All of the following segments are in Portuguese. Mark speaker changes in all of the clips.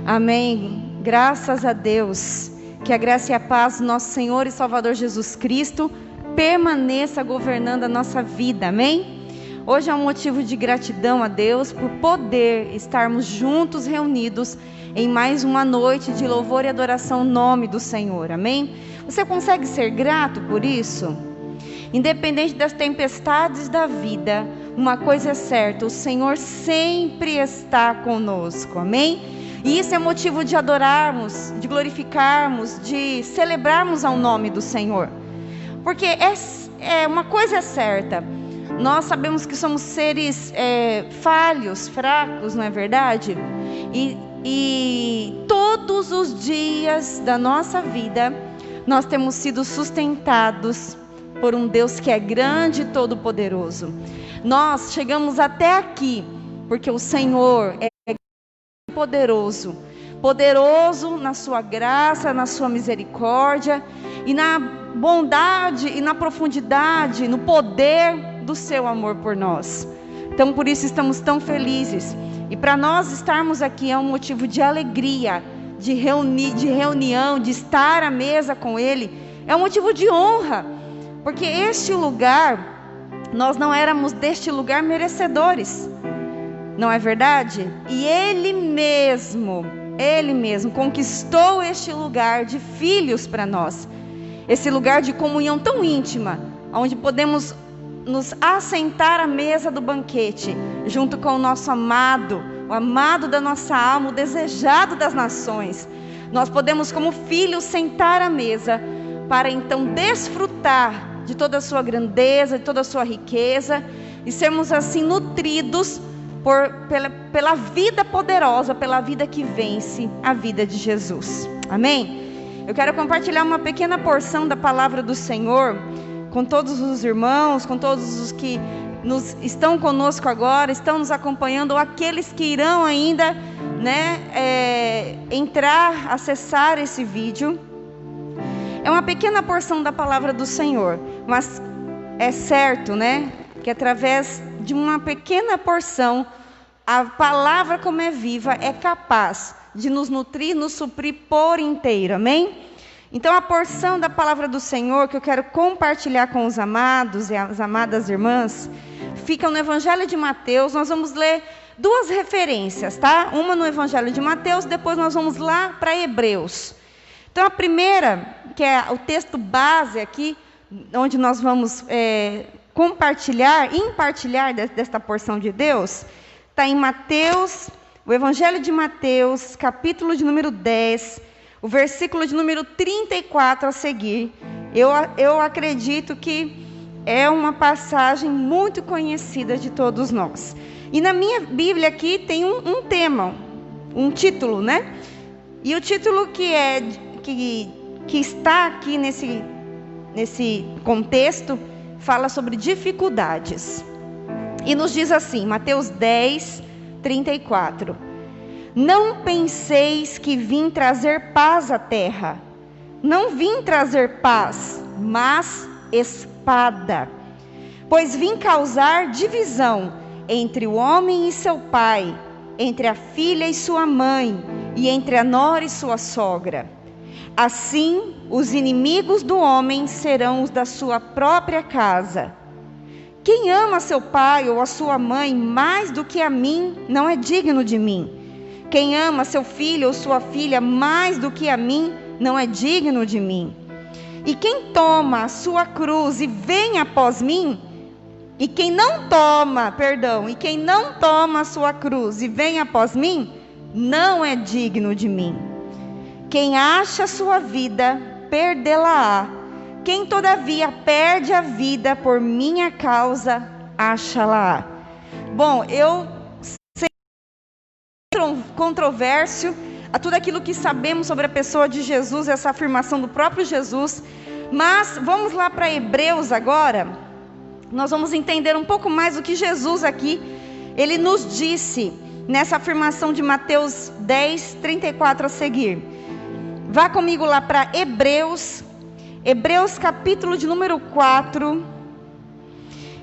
Speaker 1: Amém. Graças a Deus. Que a graça e a paz do nosso Senhor e Salvador Jesus Cristo permaneça governando a nossa vida. Amém? Hoje é um motivo de gratidão a Deus por poder estarmos juntos, reunidos em mais uma noite de louvor e adoração ao nome do Senhor. Amém? Você consegue ser grato por isso? Independente das tempestades da vida, uma coisa é certa: o Senhor sempre está conosco. Amém? E isso é motivo de adorarmos, de glorificarmos, de celebrarmos ao nome do Senhor. Porque uma coisa é certa: nós sabemos que somos seres falhos, fracos, não é verdade? E todos os dias da nossa vida, nós temos sido sustentados por um Deus que é grande e todo-poderoso. Nós chegamos até aqui porque o Senhor é poderoso, poderoso na sua graça, na sua misericórdia e na bondade e na profundidade, no poder do seu amor por nós. Então por isso estamos tão felizes, e para nós estarmos aqui é um motivo de alegria, de reunião, de estar à mesa com Ele, é um motivo de honra, porque este lugar, nós não éramos deste lugar merecedores, não é verdade? E Ele mesmo conquistou este lugar de filhos para nós. Esse lugar de comunhão tão íntima, onde podemos nos assentar à mesa do banquete, junto com o nosso amado, o amado da nossa alma, o desejado das nações. Nós podemos, como filhos, sentar à mesa, para então desfrutar de toda a sua grandeza, de toda a sua riqueza, e sermos assim nutridos pela vida poderosa, pela vida que vence, a vida de Jesus. Amém? Eu quero compartilhar uma pequena porção da palavra do Senhor com todos os irmãos, com todos os que estão conosco agora, estão nos acompanhando, ou aqueles que irão ainda acessar esse vídeo. É uma pequena porção da palavra do Senhor, mas é certo, que através de uma pequena porção, a palavra, como é viva, é capaz de nos nutrir, nos suprir por inteiro. Amém? Então a porção da palavra do Senhor que eu quero compartilhar com os amados e as amadas irmãs, fica no Evangelho de Mateus. Nós vamos ler duas referências, tá? Uma no Evangelho de Mateus, depois nós vamos lá para Hebreus. Então a primeira, que é o texto base aqui, onde nós vamos compartilhar desta porção de Deus, está em Mateus, o Evangelho de Mateus, capítulo de número 10, o versículo de número 34 a seguir. Eu acredito que é uma passagem muito conhecida de todos nós. E na minha Bíblia aqui tem um tema, um título, E o título que está aqui nesse contexto fala sobre dificuldades. E nos diz assim, Mateus 10, 34. Não penseis que vim trazer paz à terra. Não vim trazer paz, mas espada. Pois vim causar divisão entre o homem e seu pai, entre a filha e sua mãe, e entre a nora e sua sogra. Assim, os inimigos do homem serão os da sua própria casa. Quem ama seu pai ou a sua mãe mais do que a mim, não é digno de mim. Quem ama seu filho ou sua filha mais do que a mim, não é digno de mim. E quem toma a sua cruz e vem após mim, e quem não toma a sua cruz e vem após mim, não é digno de mim. Quem acha a sua vida, perdê-la-á. Quem todavia perde a vida por minha causa, acha-la-á. Bom, eu controverso a tudo aquilo que sabemos sobre a pessoa de Jesus, essa afirmação do próprio Jesus. Mas vamos lá para Hebreus agora. Nós vamos entender um pouco mais o que Jesus aqui, ele nos disse nessa afirmação de Mateus 10, 34 a seguir. Vá comigo lá para Hebreus capítulo de número 4.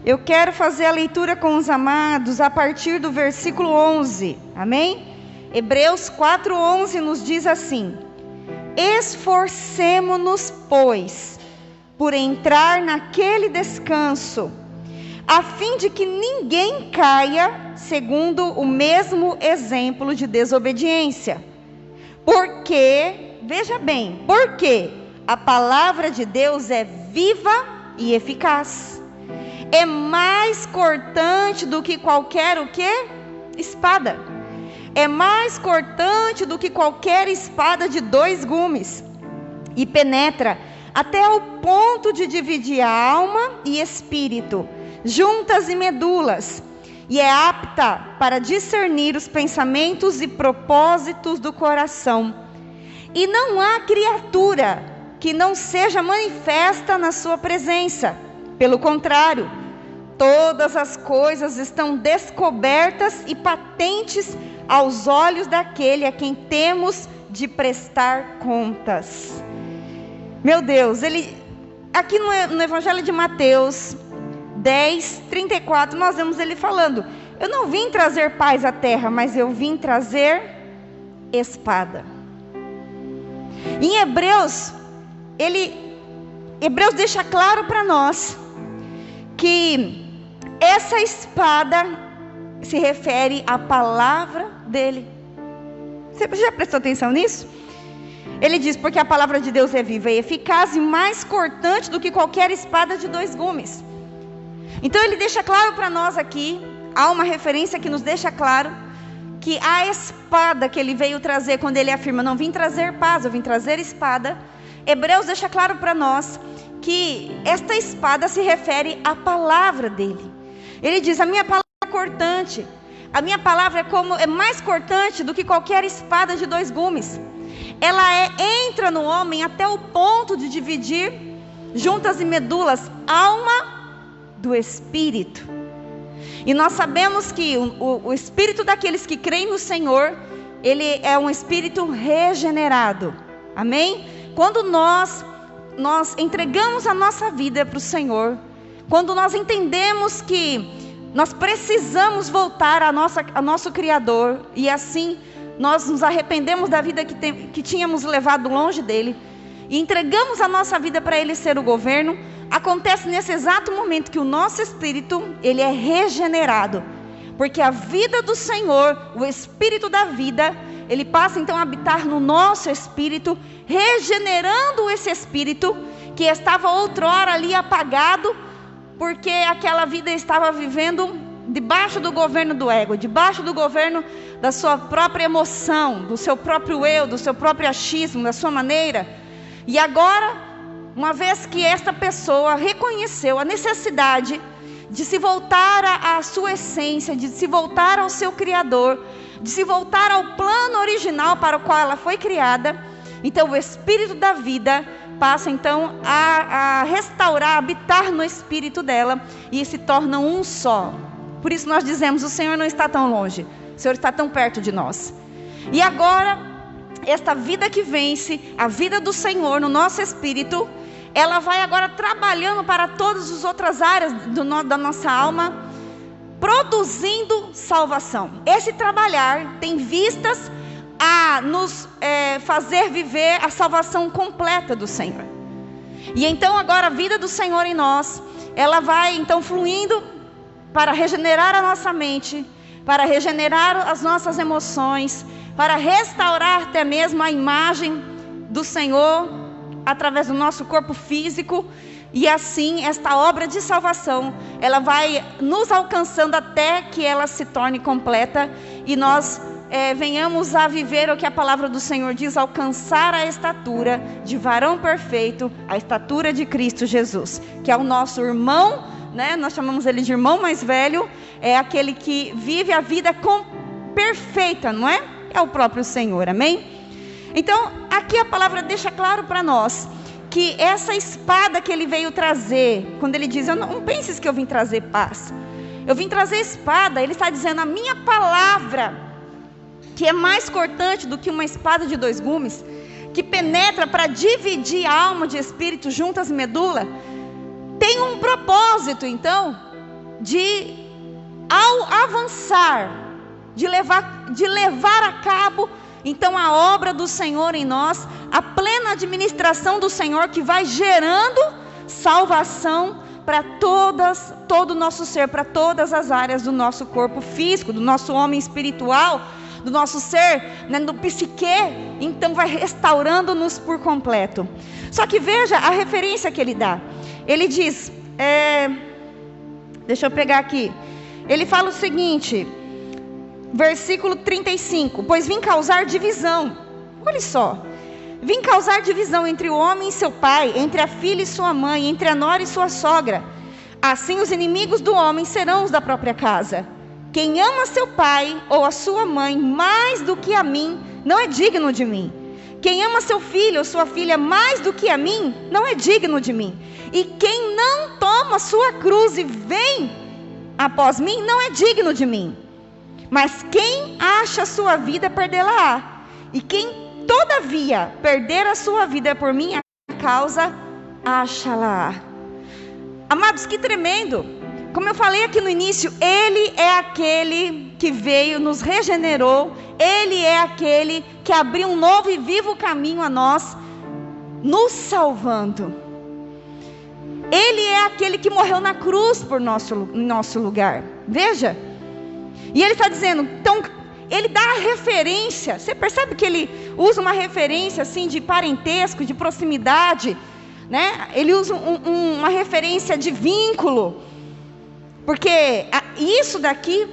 Speaker 1: Eu quero fazer a leitura com os amados a partir do versículo 11, amém? Hebreus 4:11 nos diz assim: esforcemo-nos, pois, por entrar naquele descanso, a fim de que ninguém caia segundo o mesmo exemplo de desobediência. Porque, veja bem, porque a palavra de Deus é viva e eficaz. É mais cortante do que qualquer o quê? Espada. É mais cortante do que qualquer espada de 2 gumes. E penetra até ao ponto de dividir a alma e espírito, juntas e medulas. E é apta para discernir os pensamentos e propósitos do coração. E não há criatura que não seja manifesta na sua presença. Pelo contrário, todas as coisas estão descobertas e patentes aos olhos daquele a quem temos de prestar contas. Meu Deus, aqui no Evangelho de Mateus 10, 34, nós vemos ele falando: eu não vim trazer paz à terra, mas eu vim trazer espada. Em Hebreus deixa claro para nós que essa espada se refere à palavra dele. Você já prestou atenção nisso? Ele diz: porque a palavra de Deus é viva e eficaz e mais cortante do que qualquer espada de 2 gumes. Então ele deixa claro para nós aqui, há uma referência que nos deixa claro que a espada que ele veio trazer, quando ele afirma: não vim trazer paz, eu vim trazer espada. Hebreus deixa claro para nós que esta espada se refere à palavra dele. Ele diz: a minha palavra é cortante, a minha palavra é mais cortante do que qualquer espada de 2 gumes. Ela entra no homem até o ponto de dividir juntas e medulas, alma do espírito. E nós sabemos que o espírito daqueles que creem no Senhor, ele é um espírito regenerado, amém? Quando nós entregamos a nossa vida para o Senhor, quando nós entendemos que nós precisamos voltar ao nosso Criador, e assim nós nos arrependemos da vida que tínhamos levado longe dele, e entregamos a nossa vida para ele ser o governo, acontece nesse exato momento que o nosso espírito, ele é regenerado, porque a vida do Senhor, o espírito da vida, ele passa então a habitar no nosso espírito, regenerando esse espírito que estava outrora ali apagado, porque aquela vida estava vivendo debaixo do governo do ego, debaixo do governo da sua própria emoção, do seu próprio eu, do seu próprio achismo, da sua maneira. E agora, uma vez que esta pessoa reconheceu a necessidade de se voltar à sua essência, de se voltar ao seu Criador, de se voltar ao plano original para o qual ela foi criada, então o Espírito da vida passa então a restaurar, a habitar no espírito dela, e se torna um só. Por isso nós dizemos: o Senhor não está tão longe, o Senhor está tão perto de nós. E agora, esta vida que vence, a vida do Senhor no nosso espírito, ela vai agora trabalhando para todas as outras áreas da nossa alma, produzindo salvação. Esse trabalhar tem vistas a nos fazer viver a salvação completa do Senhor. E então agora a vida do Senhor em nós, ela vai então fluindo para regenerar a nossa mente, para regenerar as nossas emoções, para restaurar até mesmo a imagem do Senhor através do nosso corpo físico. E assim esta obra de salvação, ela vai nos alcançando até que ela se torne completa e nós venhamos a viver o que a palavra do Senhor diz: alcançar a estatura de varão perfeito, a estatura de Cristo Jesus, que é o nosso irmão, né? Nós chamamos ele de irmão mais velho, é aquele que vive a vida perfeita, não é? é o próprio Senhor, amém? Então, aqui a palavra deixa claro para nós que essa espada que ele veio trazer, quando ele diz, não penses que eu vim trazer paz, eu vim trazer espada, ele está dizendo, a minha palavra, que é mais cortante do que uma espada de 2 gumes, que penetra para dividir a alma de espírito, juntas e medula, tem um propósito, então, de, ao avançar, de levar a cabo, então, a obra do Senhor em nós, a plena administração do Senhor, que vai gerando salvação para todo o nosso ser, para todas as áreas do nosso corpo físico, do nosso homem espiritual, do nosso ser, né, do psique, então vai restaurando-nos por completo. Só que veja a referência que ele dá. Ele diz, deixa eu pegar aqui, ele fala o seguinte, versículo 35, pois vim causar divisão, olha só, vim causar divisão entre o homem e seu pai, entre a filha e sua mãe, entre a nora e sua sogra, assim os inimigos do homem serão os da própria casa. Quem ama seu pai ou a sua mãe mais do que a mim, não é digno de mim. Quem ama seu filho ou sua filha mais do que a mim, não é digno de mim. E quem não toma sua cruz e vem após mim, não é digno de mim. Mas quem acha a sua vida, perdê-la-á. E quem, todavia, perder a sua vida por minha causa, acha-la. Amados, que tremendo. Como eu falei aqui no início, Ele é aquele que veio, nos regenerou. Ele é aquele que abriu um novo e vivo caminho a nós, nos salvando. Ele é aquele que morreu na cruz por nosso lugar. Veja. E ele está dizendo, então, ele dá a referência. Você percebe que ele usa uma referência assim de parentesco, de proximidade, né? Ele usa uma referência de vínculo. Porque isso daqui,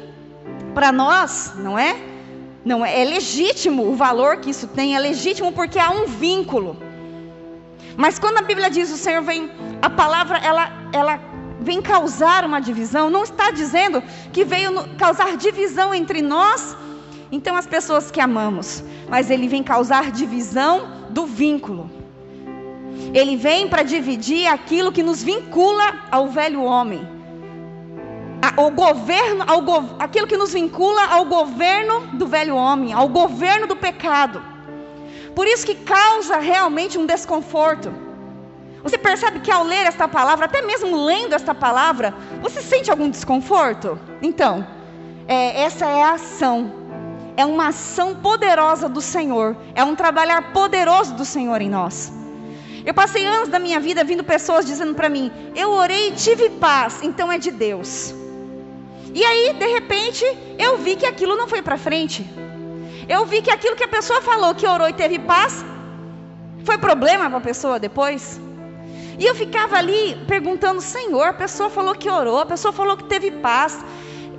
Speaker 1: para nós, não é legítimo o valor que isso tem, é legítimo porque há um vínculo. Mas quando a Bíblia diz, o Senhor vem, a palavra, ela vem causar uma divisão, não está dizendo que veio causar divisão entre nós, então as pessoas que amamos, mas Ele vem causar divisão do vínculo. Ele vem para dividir aquilo que nos vincula ao velho homem. Aquilo que nos vincula ao governo do velho homem, ao governo do pecado. Por isso que causa realmente um desconforto. Você percebe que ao ler esta palavra, até mesmo lendo esta palavra, você sente algum desconforto? Então, essa é a ação. É uma ação poderosa do Senhor. É um trabalhar poderoso do Senhor em nós. Eu passei anos da minha vida vindo pessoas dizendo para mim, eu orei e tive paz, então é de Deus. E aí, de repente, eu vi que aquilo não foi para frente. Eu vi que aquilo que a pessoa falou, que orou e teve paz, foi problema para a pessoa depois. E eu ficava ali perguntando, Senhor, a pessoa falou que orou, a pessoa falou que teve paz,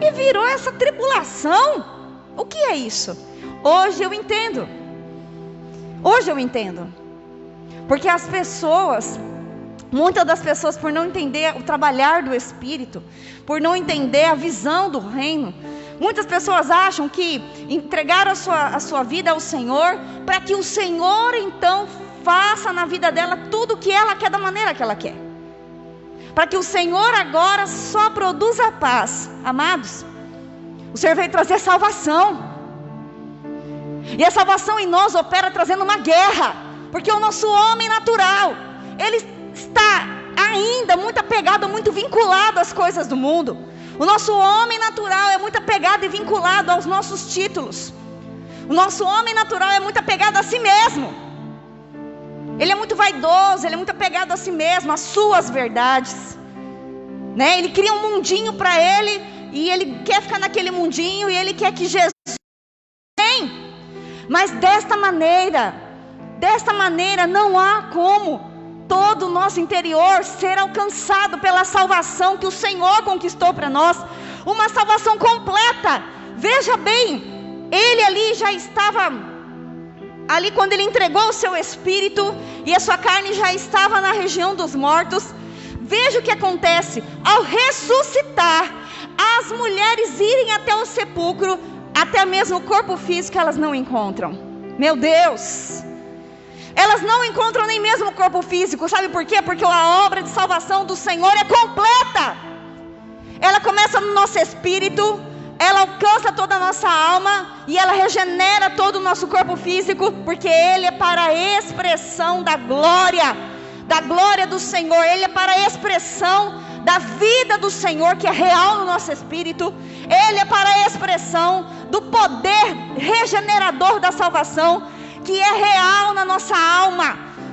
Speaker 1: e virou essa tribulação. O que é isso? Hoje eu entendo. Hoje eu entendo. Porque as pessoas, muitas das pessoas, por não entender o trabalhar do Espírito, por não entender a visão do reino, muitas pessoas acham que entregaram a sua vida ao Senhor, para que o Senhor então faça na vida dela tudo o que ela quer, da maneira que ela quer. Para que o Senhor agora só produza paz. Amados, o Senhor veio trazer salvação. E a salvação em nós opera trazendo uma guerra. Porque o nosso homem natural, ele está ainda muito apegado, muito vinculado às coisas do mundo. O nosso homem natural é muito apegado e vinculado aos nossos títulos. O nosso homem natural é muito apegado a si mesmo. Ele é muito vaidoso, ele é muito apegado a si mesmo, às suas verdades, né? Ele cria um mundinho para ele, e ele quer ficar naquele mundinho, e ele quer que Jesus venha. Mas desta maneira não há como todo o nosso interior ser alcançado pela salvação que o Senhor conquistou para nós. Uma salvação completa. Veja bem, ele ali já estava, ali quando ele entregou o seu espírito, e a sua carne já estava na região dos mortos. Veja o que acontece, ao ressuscitar, as mulheres irem até o sepulcro, a até mesmo o corpo físico elas não encontram. Meu Deus! Elas não encontram nem mesmo o corpo físico. Sabe por quê? Porque a obra de salvação do Senhor é completa. Ela começa no nosso espírito, ela alcança toda a nossa alma e ela regenera todo o nosso corpo físico, porque ele é para a expressão da glória do Senhor. Ele é para a expressão da vida do Senhor, que é real no nosso espírito. Ele é para a expressão do poder regenerador da salvação, que é real na nossa alma,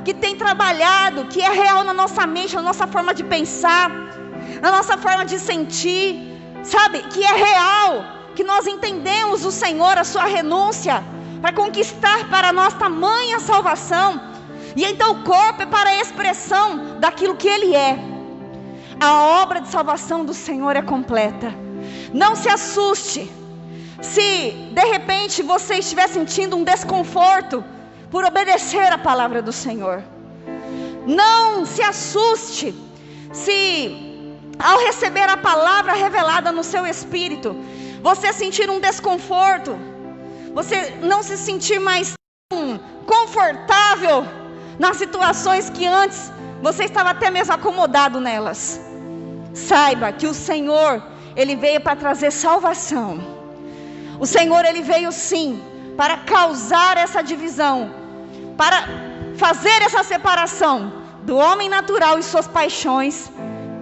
Speaker 1: que tem trabalhado, que é real na nossa mente, na nossa forma de pensar, na nossa forma de sentir, sabe? Que é real, que nós entendemos o Senhor, a sua renúncia, para conquistar para nós tamanha salvação. E então o corpo é para a expressão daquilo que Ele é. A obra de salvação do Senhor é completa. Não se assuste se de repente você estiver sentindo um desconforto por obedecer a palavra do Senhor. Não se assuste se ao receber a palavra revelada no seu espírito, você sentir um desconforto, você não se sentir mais confortável nas situações que antes você estava até mesmo acomodado nelas. Saiba que o Senhor, Ele veio para trazer salvação. O Senhor, Ele veio sim para causar essa divisão, para fazer essa separação do homem natural e suas paixões,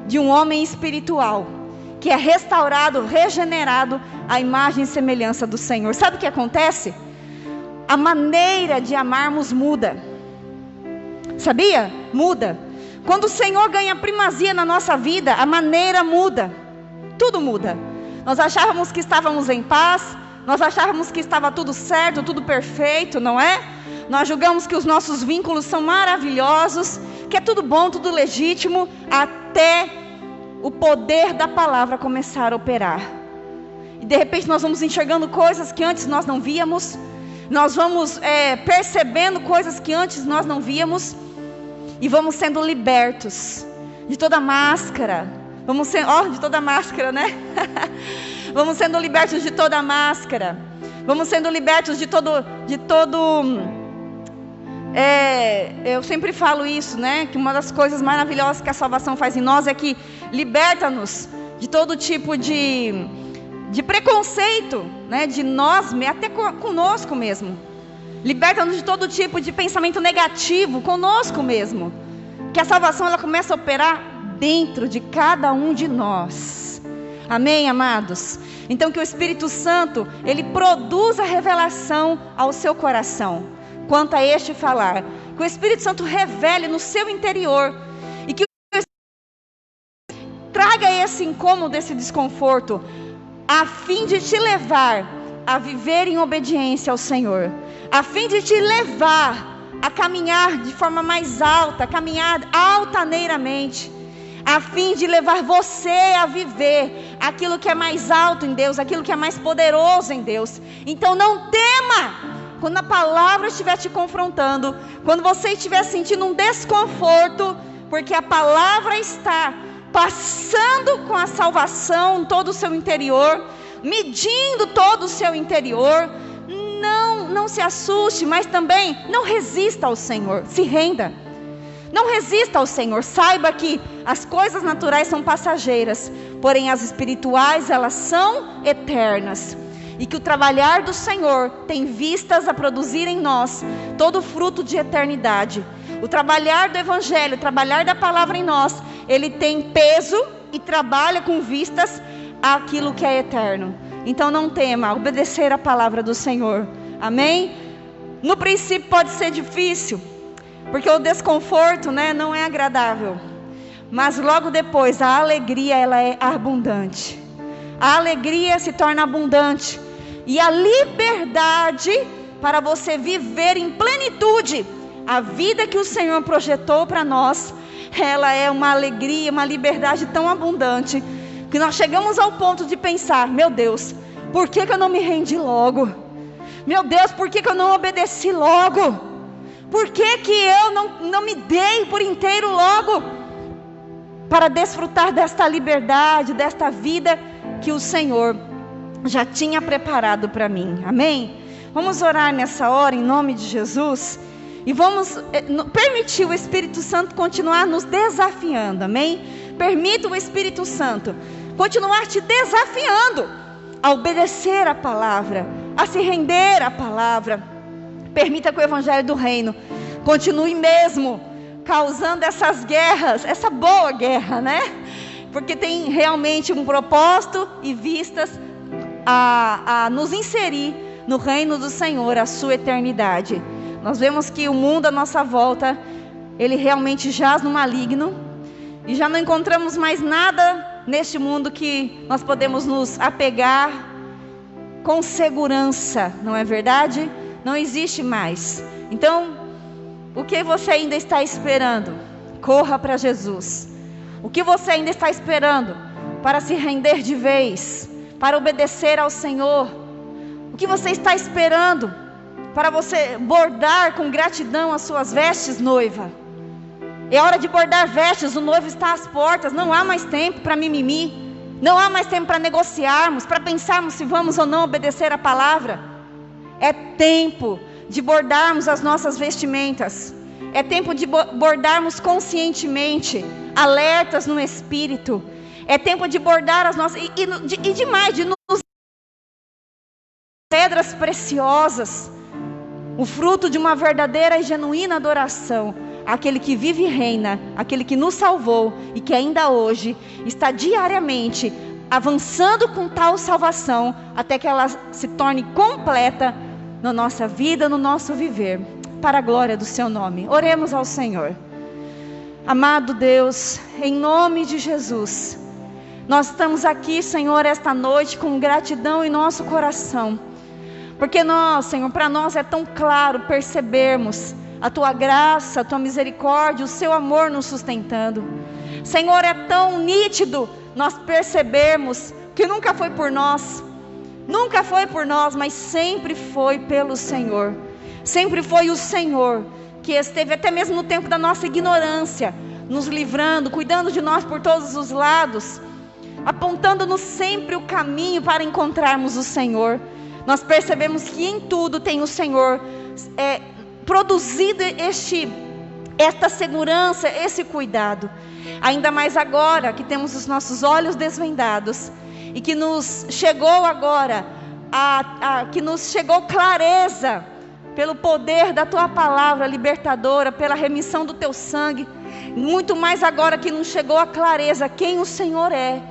Speaker 1: de um homem espiritual, que é restaurado, regenerado à imagem e semelhança do Senhor. Sabe o que acontece? A maneira de amarmos muda. Sabia? Muda. Quando o Senhor ganha primazia na nossa vida, a maneira muda. Tudo muda. Nós achávamos que estávamos em paz, nós achávamos que estava tudo certo, tudo perfeito, não é? Nós julgamos que os nossos vínculos são maravilhosos, que é tudo bom, tudo legítimo, até o poder da palavra começar a operar. E de repente nós vamos enxergando coisas que antes nós não víamos, nós vamos percebendo coisas que antes nós não víamos, e vamos sendo libertos de toda máscara. Vamos ser, de toda máscara, né? Vamos sendo libertos de toda máscara. Vamos sendo libertos de todo. Eu sempre falo isso, né? Que uma das coisas maravilhosas que a salvação faz em nós é que liberta-nos de todo tipo de preconceito, né? De nós, até conosco mesmo. Liberta-nos de todo tipo de pensamento negativo conosco mesmo. Que a salvação ela começa a operar dentro de cada um de nós. Amém, amados? Então que o Espírito Santo, ele produza revelação ao seu coração quanto a este falar. Que o Espírito Santo revele no seu interior. E que o Espírito traga esse incômodo, esse desconforto, a fim de te levar a viver em obediência ao Senhor. A fim de te levar a caminhar de forma mais alta, caminhar altaneiramente, a fim de levar você a viver aquilo que é mais alto em Deus, aquilo que é mais poderoso em Deus. Então não tema quando a palavra estiver te confrontando, quando você estiver sentindo um desconforto, porque a palavra está passando com a salvação todo o seu interior, medindo todo o seu interior. Não se assuste, mas também não resista ao Senhor, se renda. Não resista ao Senhor, saiba que as coisas naturais são passageiras, porém as espirituais elas são eternas. E que o trabalhar do Senhor tem vistas a produzir em nós todo o fruto de eternidade. O trabalhar do Evangelho, o trabalhar da palavra em nós, ele tem peso e trabalha com vistas àquilo que é eterno. Então não tema obedecer a palavra do Senhor. Amém? No princípio pode ser difícil, porque o desconforto, né, não é agradável. Mas logo depois a alegria ela é abundante. A alegria se torna abundante. E a liberdade para você viver em plenitude a vida que o Senhor projetou para nós, ela é uma alegria, uma liberdade tão abundante, que nós chegamos ao ponto de pensar: meu Deus, por que eu não me rendi logo? Meu Deus, por que eu não obedeci logo? Por que eu não me dei por inteiro logo? Para desfrutar desta liberdade, desta vida que o Senhor já tinha preparado para mim. Amém? Vamos orar nessa hora em nome de Jesus e vamos permitir o Espírito Santo continuar nos desafiando. Amém? Permita o Espírito Santo continuar te desafiando a obedecer a palavra, a se render à palavra. Permita que o Evangelho do Reino continue mesmo causando essas guerras, essa boa guerra, né? Porque tem realmente um propósito e vistas a nos inserir no reino do Senhor, a sua eternidade. Nós vemos que o mundo à nossa volta, ele realmente jaz no maligno, e já não encontramos mais nada neste mundo que nós podemos nos apegar com segurança, não é verdade? Não existe mais. Então, o que você ainda está esperando? Corra para Jesus. O que você ainda está esperando para se render de vez, para obedecer ao Senhor? O que você está esperando para você bordar com gratidão as suas vestes, noiva? É hora de bordar vestes, o noivo está às portas. Não há mais tempo para mimimi, não há mais tempo para negociarmos, para pensarmos se vamos ou não obedecer a palavra. É tempo de bordarmos as nossas vestimentas. É tempo de bordarmos conscientemente, alertas no Espírito. É tempo de bordar as nossas... E demais, de nos... pedras preciosas. O fruto de uma verdadeira e genuína adoração. Aquele que vive e reina, aquele que nos salvou e que ainda hoje está diariamente avançando com tal salvação, até que ela se torne completa na nossa vida, no nosso viver, para a glória do seu nome. Oremos ao Senhor. Amado Deus, em nome de Jesus, nós estamos aqui, Senhor, esta noite com gratidão em nosso coração, porque nós, Senhor, para nós é tão claro percebermos a Tua graça, a Tua misericórdia, o Seu amor nos sustentando. Senhor, é tão nítido nós percebermos que nunca foi por nós, mas sempre foi pelo Senhor. Sempre foi o Senhor que esteve até mesmo no tempo da nossa ignorância, nos livrando, cuidando de nós por todos os lados, apontando-nos sempre o caminho para encontrarmos o Senhor. Nós percebemos que em tudo tem o Senhor produzido esta segurança, esse cuidado. Ainda mais agora que temos os nossos olhos desvendados e que nos chegou agora, que nos chegou clareza pelo poder da Tua palavra libertadora, pela remissão do Teu sangue. Muito mais agora que nos chegou a clareza quem o Senhor é,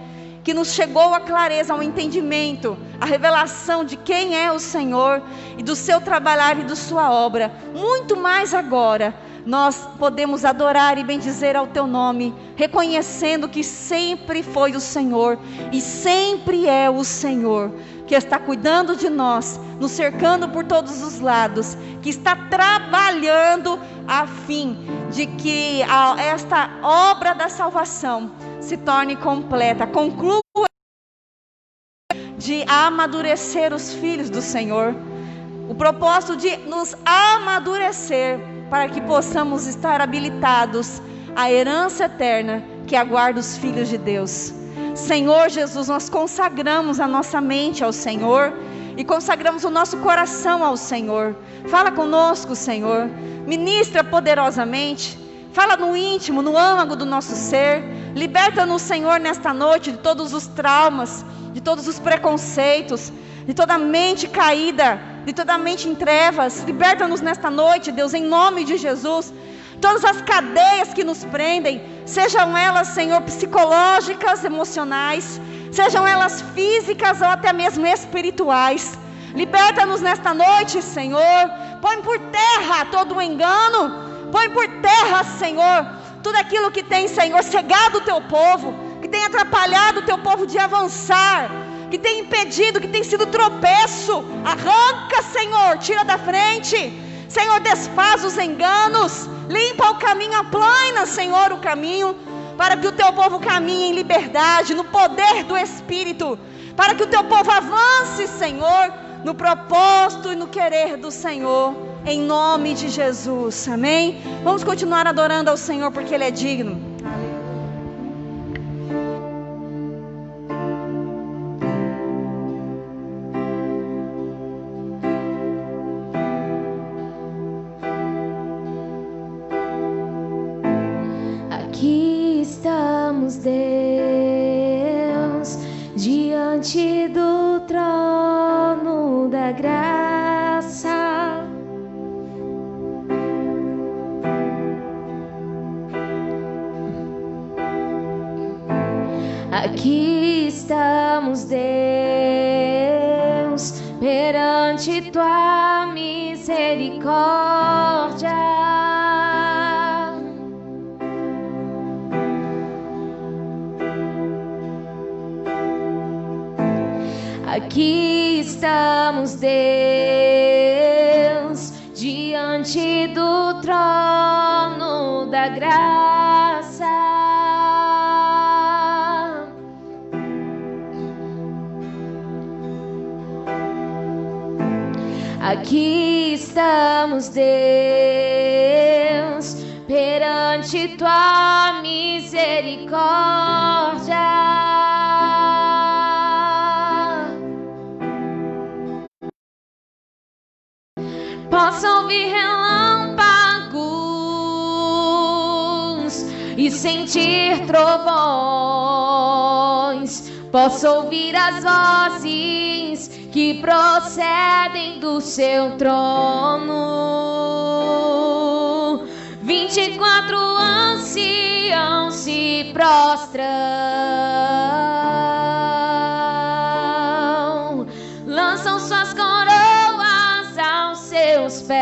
Speaker 1: que nos chegou a clareza, ao entendimento, a revelação de quem é o Senhor e do seu trabalhar e da sua obra. Muito mais agora nós podemos adorar e bendizer ao Teu nome, reconhecendo que sempre foi o Senhor e sempre é o Senhor que está cuidando de nós, nos cercando por todos os lados, que está trabalhando a fim de que esta obra da salvação se torne completa, conclua de amadurecer os filhos do Senhor, o propósito de nos amadurecer para que possamos estar habilitados à herança eterna que aguarda os filhos de Deus. Senhor Jesus, nós consagramos a nossa mente ao Senhor e consagramos o nosso coração ao Senhor. Fala conosco, Senhor, ministra poderosamente, fala no íntimo, no âmago do nosso ser. Liberta-nos, Senhor, nesta noite de todos os traumas, de todos os preconceitos, de toda mente caída, de toda mente em trevas. Liberta-nos nesta noite, Deus, em nome de Jesus. Todas as cadeias que nos prendem, sejam elas, Senhor, psicológicas, emocionais, sejam elas físicas ou até mesmo espirituais. Liberta-nos nesta noite, Senhor. Põe por terra todo o engano. Põe por terra, Senhor, tudo aquilo que tem, Senhor, cegado o Teu povo, que tem atrapalhado o Teu povo de avançar, que tem impedido, que tem sido tropeço. Arranca, Senhor, tira da frente. Senhor, desfaz os enganos, limpa o caminho, aplana, Senhor, o caminho, para que o Teu povo caminhe em liberdade, no poder do Espírito, para que o Teu povo avance, Senhor, no propósito e no querer do Senhor, em nome de Jesus, amém? Vamos continuar adorando ao Senhor, porque Ele é digno.
Speaker 2: graça. Aqui estamos, Deus, perante tua misericórdia. Aqui estamos, Deus, diante do trono da graça. Aqui estamos, Deus, perante tua misericórdia. Posso ouvir relâmpagos e sentir trovões. Posso ouvir as vozes que procedem do seu trono. 24 anciãos se prostram, lançam suas coroas aos seus pés,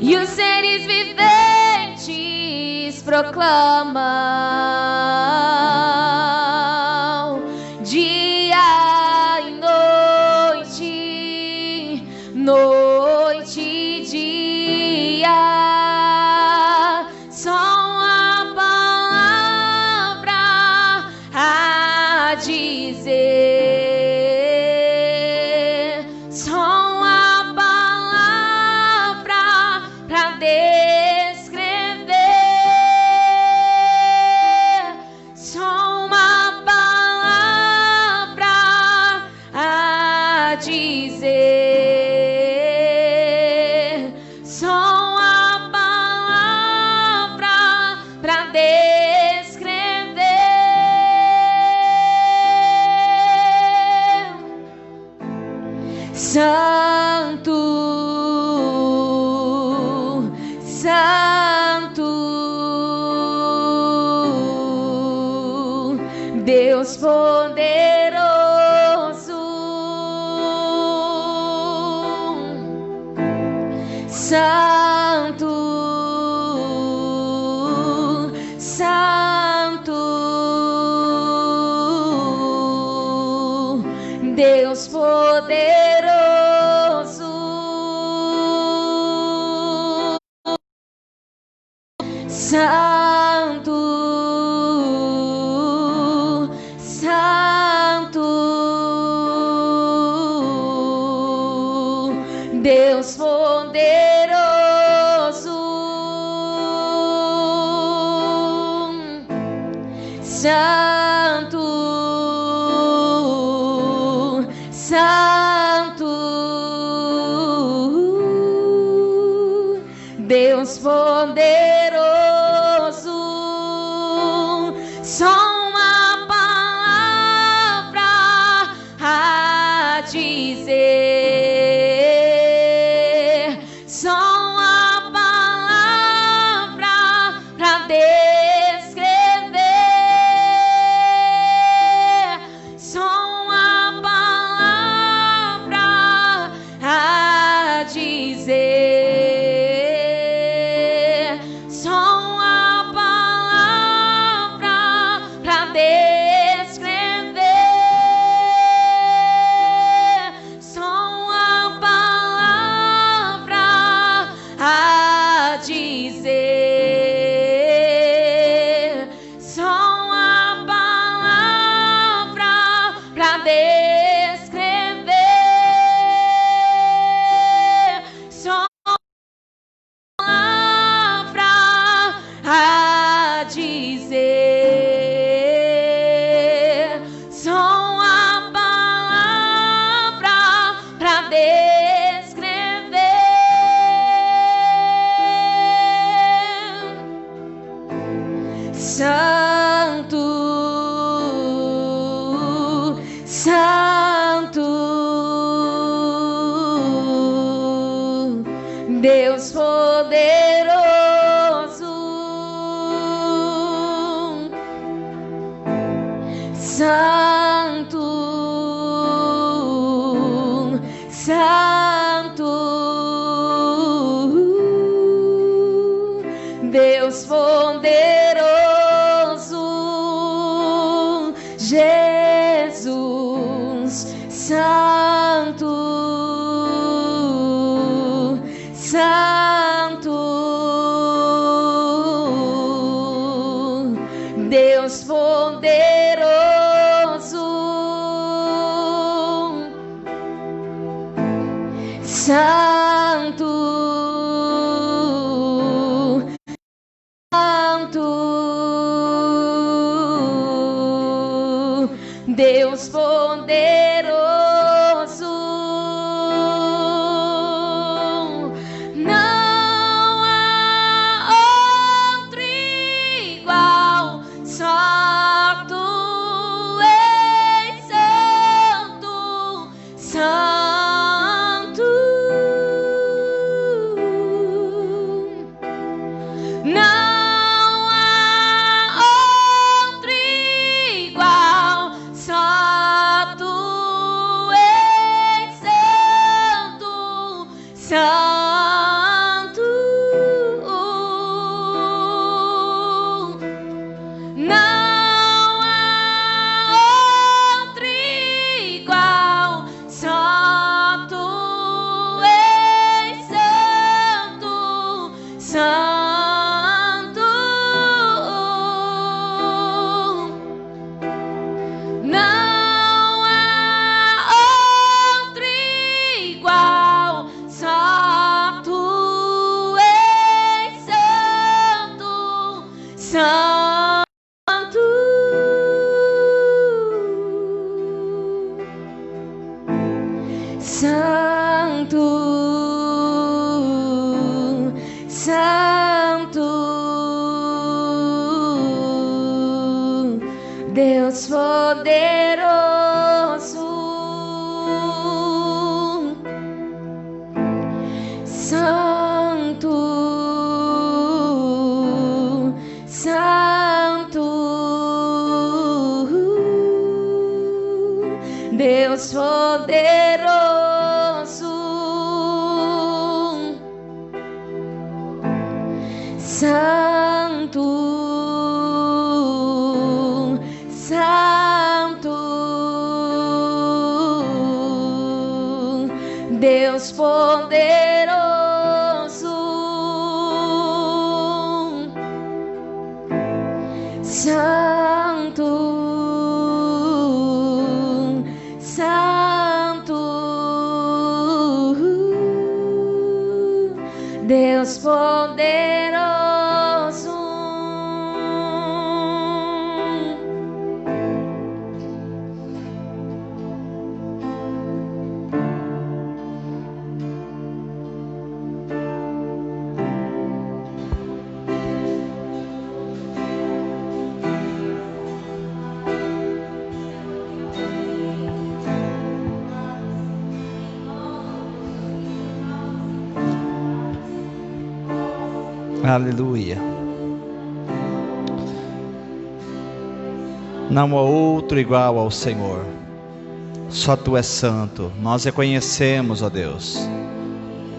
Speaker 2: e os seres viventes proclamam dia e noite, noite e dia, só uma palavra a dizer, só uma palavra pra descrever, só uma palavra a dizer, só uma palavra pra descrever. Santo, Santo, Deus poderoso. Santo, Santo, Deus poderoso. Santo, Santo, Deus poderoso. Santo, Santo, Deus poderoso. Só uma palavra a dizer, só uma palavra pra descrever, só uma palavra a dizer, Santo, Deus poderoso, Santo, Santo, Deus poderoso, Jesus, Santo, Santo, Deus poderoso, Santo, Santo, Deus poderoso, não há outro igual, só tu és santo, santo, não há outro igual, só tu és santo, santo, não há outro igual, só tu és santo, santo, não há outro igual, só tu és santo, santo, santo, santo, Deus poderoso, santo, santo, Deus poderoso, santo, santo, Deus poderoso, santo, santo, Deus poderoso,
Speaker 3: Aleluia. Não há outro igual ao Senhor. Só Tu és santo. Nós reconhecemos, ó Deus,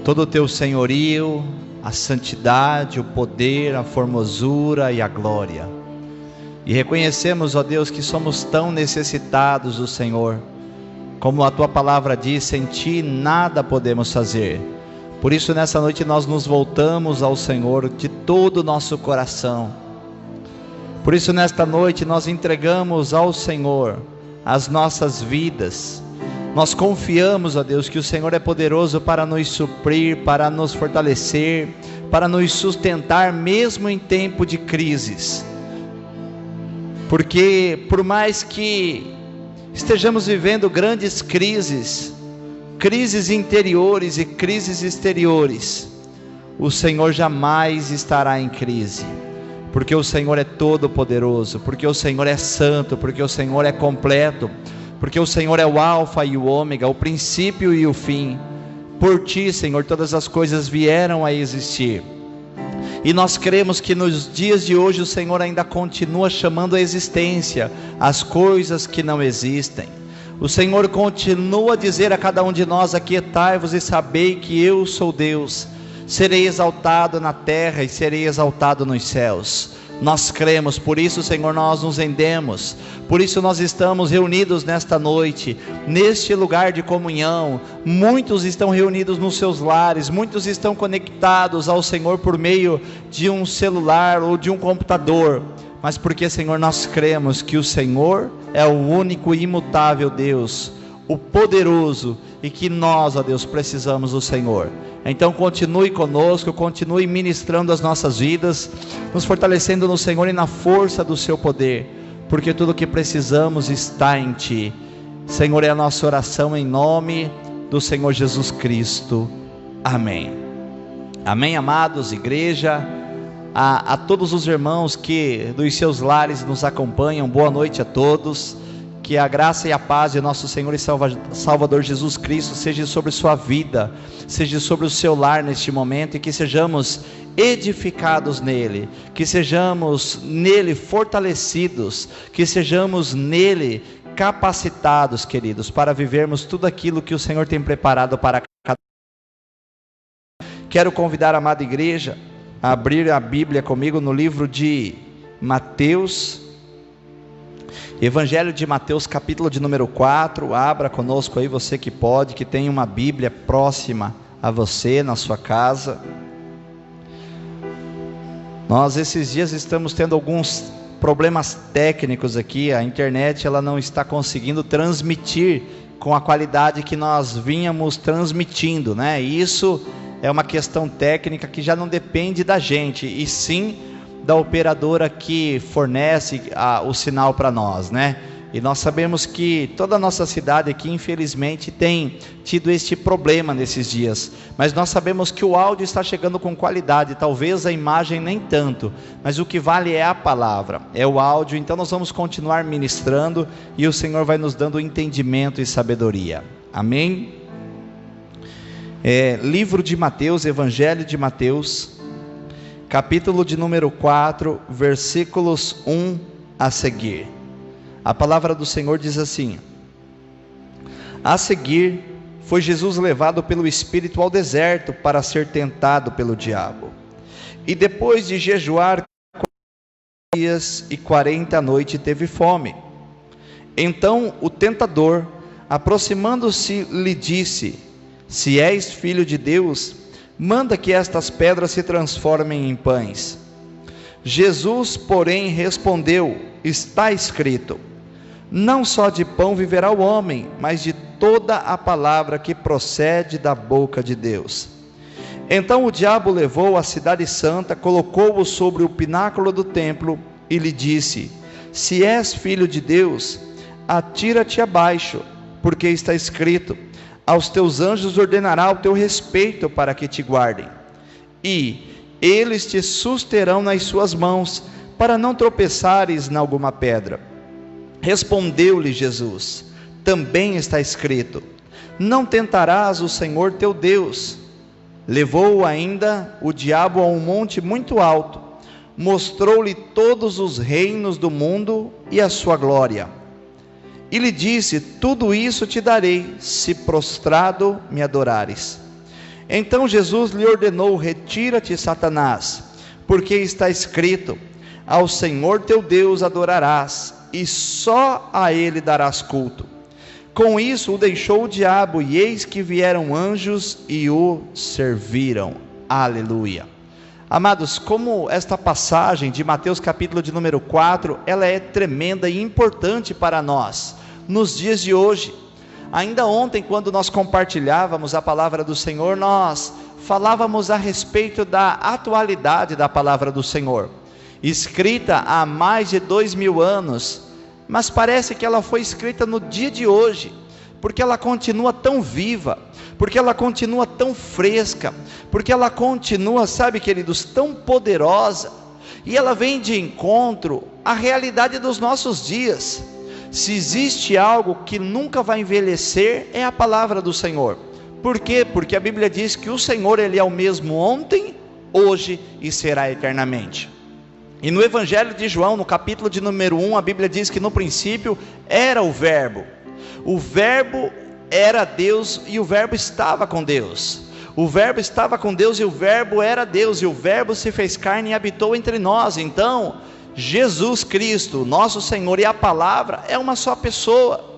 Speaker 3: todo o Teu senhorio, a santidade, o poder, a formosura e a glória. E reconhecemos, ó Deus, que somos tão necessitados do Senhor. Como a Tua palavra diz, sem Ti nada podemos fazer. Por isso nessa noite nós nos voltamos ao Senhor de todo o nosso coração. Por isso nesta noite nós entregamos ao Senhor as nossas vidas. Nós confiamos, ó Deus, que o Senhor é poderoso para nos suprir, para nos fortalecer, para nos sustentar mesmo em tempo de crises. Porque por mais que estejamos vivendo grandes crises, crises interiores e crises exteriores, o Senhor jamais estará em crise, porque o Senhor é todo poderoso, porque o Senhor é santo, porque o Senhor é completo, porque o Senhor é o alfa e o ômega, o princípio e o fim. Por ti, Senhor, todas as coisas vieram a existir. E nós cremos que nos dias de hoje o Senhor ainda continua chamando à existência as coisas que não existem. O Senhor continua a dizer a cada um de nós: aquietai-vos e sabei que eu sou Deus. Serei exaltado na terra e serei exaltado nos céus. Nós cremos, por isso, Senhor, nós nos rendemos. Por isso nós estamos reunidos nesta noite, neste lugar de comunhão. Muitos estão reunidos nos seus lares, muitos estão conectados ao Senhor por meio de um celular ou de um computador. Mas porque, Senhor, nós cremos que o Senhor é o único e imutável Deus, o poderoso, e que nós, ó Deus, precisamos do Senhor. Então continue conosco, continue ministrando as nossas vidas, nos fortalecendo no Senhor e na força do seu poder, porque tudo o que precisamos está em Ti. Senhor, é a nossa oração em nome do Senhor Jesus Cristo. Amém. Amém, amados, igreja. A todos os irmãos que dos seus lares nos acompanham, boa noite a todos. Que a graça e a paz de nosso Senhor e Salvador Jesus Cristo seja sobre sua vida, seja sobre o seu lar neste momento, e que sejamos edificados nele, que sejamos nele fortalecidos, que sejamos nele capacitados, queridos, para vivermos tudo aquilo que o Senhor tem preparado para cada um. Quero convidar a amada igreja a abrir a Bíblia comigo no livro de Mateus, Evangelho de Mateus, capítulo de número 4, abra conosco aí, você que pode, que tem uma Bíblia próxima a você, na sua casa. Nós esses dias estamos tendo alguns problemas técnicos aqui, a internet ela não está conseguindo transmitir com a qualidade que nós vínhamos transmitindo, né? E isso é uma questão técnica que já não depende da gente, e sim da operadora que fornece o sinal para nós, né? E nós sabemos que toda a nossa cidade aqui, infelizmente, tem tido este problema nesses dias, mas nós sabemos que o áudio está chegando com qualidade, talvez a imagem nem tanto, mas o que vale é a palavra, é o áudio. Então nós vamos continuar ministrando, e o Senhor vai nos dando entendimento e sabedoria, amém? Livro de Mateus, Evangelho de Mateus, capítulo de número 4, versículos 1 a seguir. A palavra do Senhor diz assim: a seguir, foi Jesus levado pelo Espírito ao deserto para ser tentado pelo diabo. E depois de jejuar 40 dias e 40 noites, teve fome. Então o tentador, aproximando-se, lhe disse: se és filho de Deus, manda que estas pedras se transformem em pães. Jesus, porém, respondeu: está escrito, não só de pão viverá o homem, mas de toda a palavra que procede da boca de Deus. Então o diabo levou a cidade santa, colocou-o sobre o pináculo do templo e lhe disse: se és filho de Deus, atira-te abaixo, porque está escrito, aos teus anjos ordenará o teu respeito para que te guardem, e eles te susterão nas suas mãos, para não tropeçares em alguma pedra. Respondeu-lhe Jesus: também está escrito, não tentarás o Senhor teu Deus. Levou ainda o diabo a um monte muito alto, mostrou-lhe todos os reinos do mundo e a sua glória, e lhe disse: tudo isso te darei, se prostrado me adorares. Então Jesus lhe ordenou: retira-te, Satanás, porque está escrito, ao Senhor teu Deus adorarás, e só a ele darás culto. Com isso o deixou o diabo, e eis que vieram anjos e o serviram. Aleluia. Amados, como esta passagem de Mateus capítulo de número 4, ela é tremenda e importante para nós, nos dias de hoje. Ainda ontem, quando nós compartilhávamos a palavra do Senhor, nós falávamos a respeito da atualidade da palavra do Senhor, escrita há mais de 2000 anos, mas parece que ela foi escrita no dia de hoje, porque ela continua tão viva, porque ela continua tão fresca, porque ela continua, sabe, queridos, tão poderosa, e ela vem de encontro à realidade dos nossos dias. Se existe algo que nunca vai envelhecer, é a palavra do Senhor. Por quê? Porque a Bíblia diz que o Senhor, Ele é o mesmo ontem, hoje e será eternamente. E no Evangelho de João, no capítulo de número 1, a Bíblia diz que no princípio era o Verbo era Deus e o Verbo estava com Deus. O Verbo estava com Deus e o Verbo era Deus, e o Verbo se fez carne e habitou entre nós. Então, Jesus Cristo, nosso Senhor, e a palavra é uma só pessoa,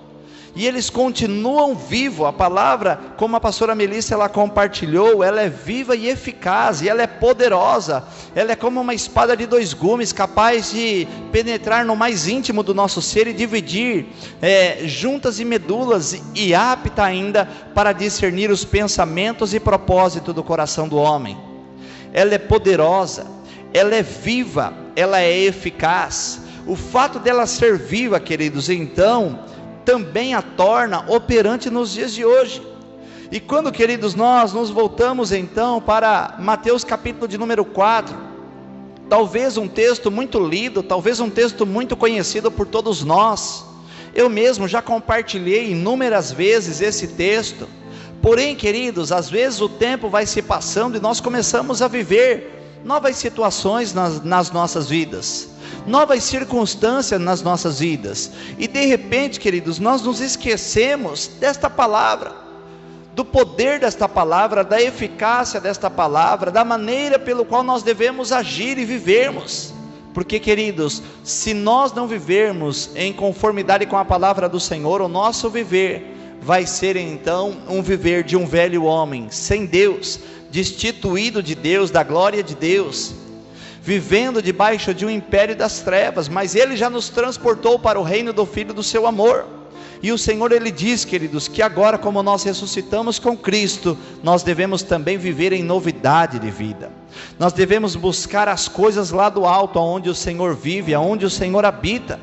Speaker 3: e eles continuam vivos. A palavra, como a pastora Melissa ela compartilhou, ela é viva e eficaz, e ela é poderosa. Ela é como uma espada de dois gumes, capaz de penetrar no mais íntimo do nosso ser e dividir juntas e medulas, e apta ainda para discernir os pensamentos e propósitos do coração do homem. Ela é poderosa, ela é viva, ela é eficaz. O fato dela ser viva, queridos, então também a torna operante nos dias de hoje. E quando, queridos, nós nos voltamos então para Mateus capítulo de número 4, talvez um texto muito lido, talvez um texto muito conhecido por todos nós. Eu mesmo já compartilhei inúmeras vezes esse texto. Porém, queridos, às vezes o tempo vai se passando e nós começamos a viver novas situações nas nossas vidas, novas circunstâncias nas nossas vidas, e de repente, queridos, nós nos esquecemos desta palavra, do poder desta palavra, da eficácia desta palavra, da maneira pelo qual nós devemos agir e vivermos. Porque, queridos, se nós não vivermos em conformidade com a palavra do Senhor, o nosso viver vai ser então um viver de um velho homem, sem Deus, destituído de Deus, da glória de Deus, vivendo debaixo de um império das trevas. Mas Ele já nos transportou para o reino do Filho do seu amor. E o Senhor, Ele diz, queridos, que agora, como nós ressuscitamos com Cristo, nós devemos também viver em novidade de vida. Nós devemos buscar as coisas lá do alto, onde o Senhor vive, onde o Senhor habita.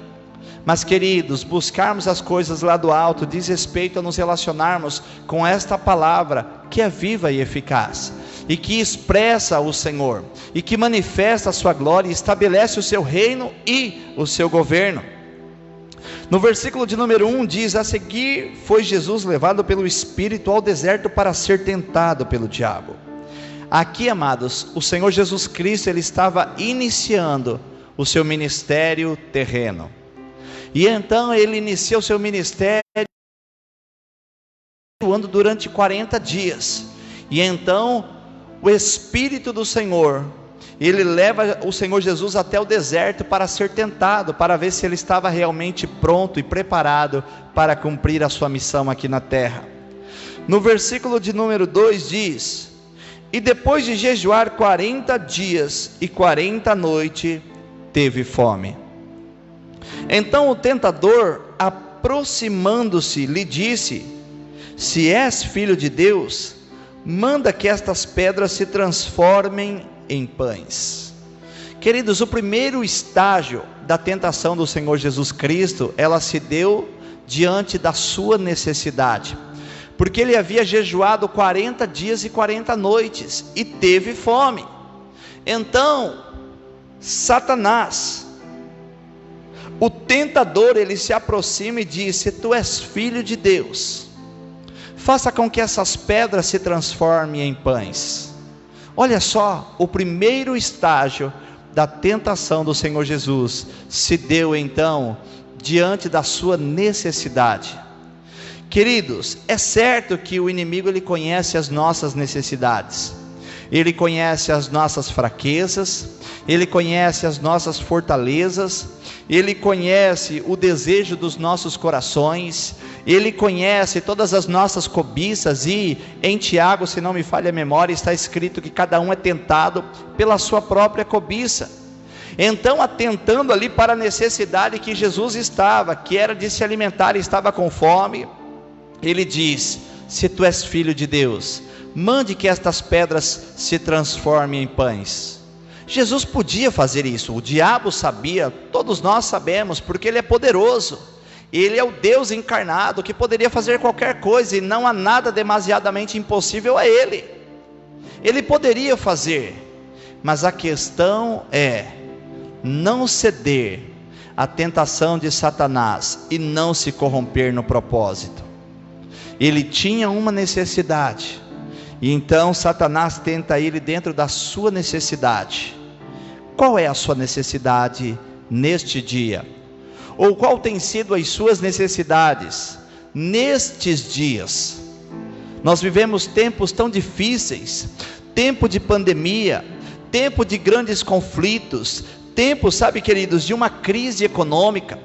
Speaker 3: Mas, queridos, buscarmos as coisas lá do alto diz respeito a nos relacionarmos com esta palavra, que é viva e eficaz, e que expressa o Senhor, e que manifesta a sua glória, e estabelece o seu reino e o seu governo. No versículo de número 1 diz: a seguir foi Jesus levado pelo Espírito ao deserto para ser tentado pelo diabo. Aqui, amados, o Senhor Jesus Cristo, Ele estava iniciando o seu ministério terreno. E então Ele inicia o seu ministério durante 40 dias. E então o Espírito do Senhor, Ele leva o Senhor Jesus até o deserto para ser tentado, para ver se Ele estava realmente pronto e preparado para cumprir a sua missão aqui na terra. No versículo de número 2 diz: e depois de jejuar 40 dias e 40 noites, teve fome. Então o tentador, aproximando-se, lhe disse: se és filho de Deus, manda que estas pedras se transformem em pães. Queridos, o primeiro estágio da tentação do Senhor Jesus Cristo, ela se deu diante da sua necessidade, porque Ele havia jejuado 40 dias e 40 noites, e teve fome. Então, Satanás, o tentador, ele se aproxima e diz: se tu és filho de Deus, faça com que essas pedras se transformem em pães. Olha só, o primeiro estágio da tentação do Senhor Jesus se deu então diante da sua necessidade. Queridos, é certo que o inimigo, ele conhece as nossas necessidades, ele conhece as nossas fraquezas, ele conhece as nossas fortalezas, ele conhece o desejo dos nossos corações, ele conhece todas as nossas cobiças. E em Tiago, se não me falha a memória, está escrito que cada um é tentado pela sua própria cobiça. Então, atentando ali para a necessidade que Jesus estava, que era de se alimentar, e estava com fome, ele diz: se tu és filho de Deus, mande que estas pedras se transformem em pães. Jesus podia fazer isso, o diabo sabia, todos nós sabemos, porque ele é poderoso, ele é o Deus encarnado, que poderia fazer qualquer coisa, e não há nada demasiadamente impossível a ele. Ele poderia fazer, mas a questão é não ceder a tentação de Satanás e não se corromper no propósito. Ele tinha uma necessidade, e então Satanás tenta ele dentro da sua necessidade. Qual é a sua necessidade neste dia? Ou qual tem sido as suas necessidades nestes dias? Nós vivemos tempos tão difíceis, tempo de pandemia, tempo de grandes conflitos, tempo, sabe, queridos, de uma crise econômica.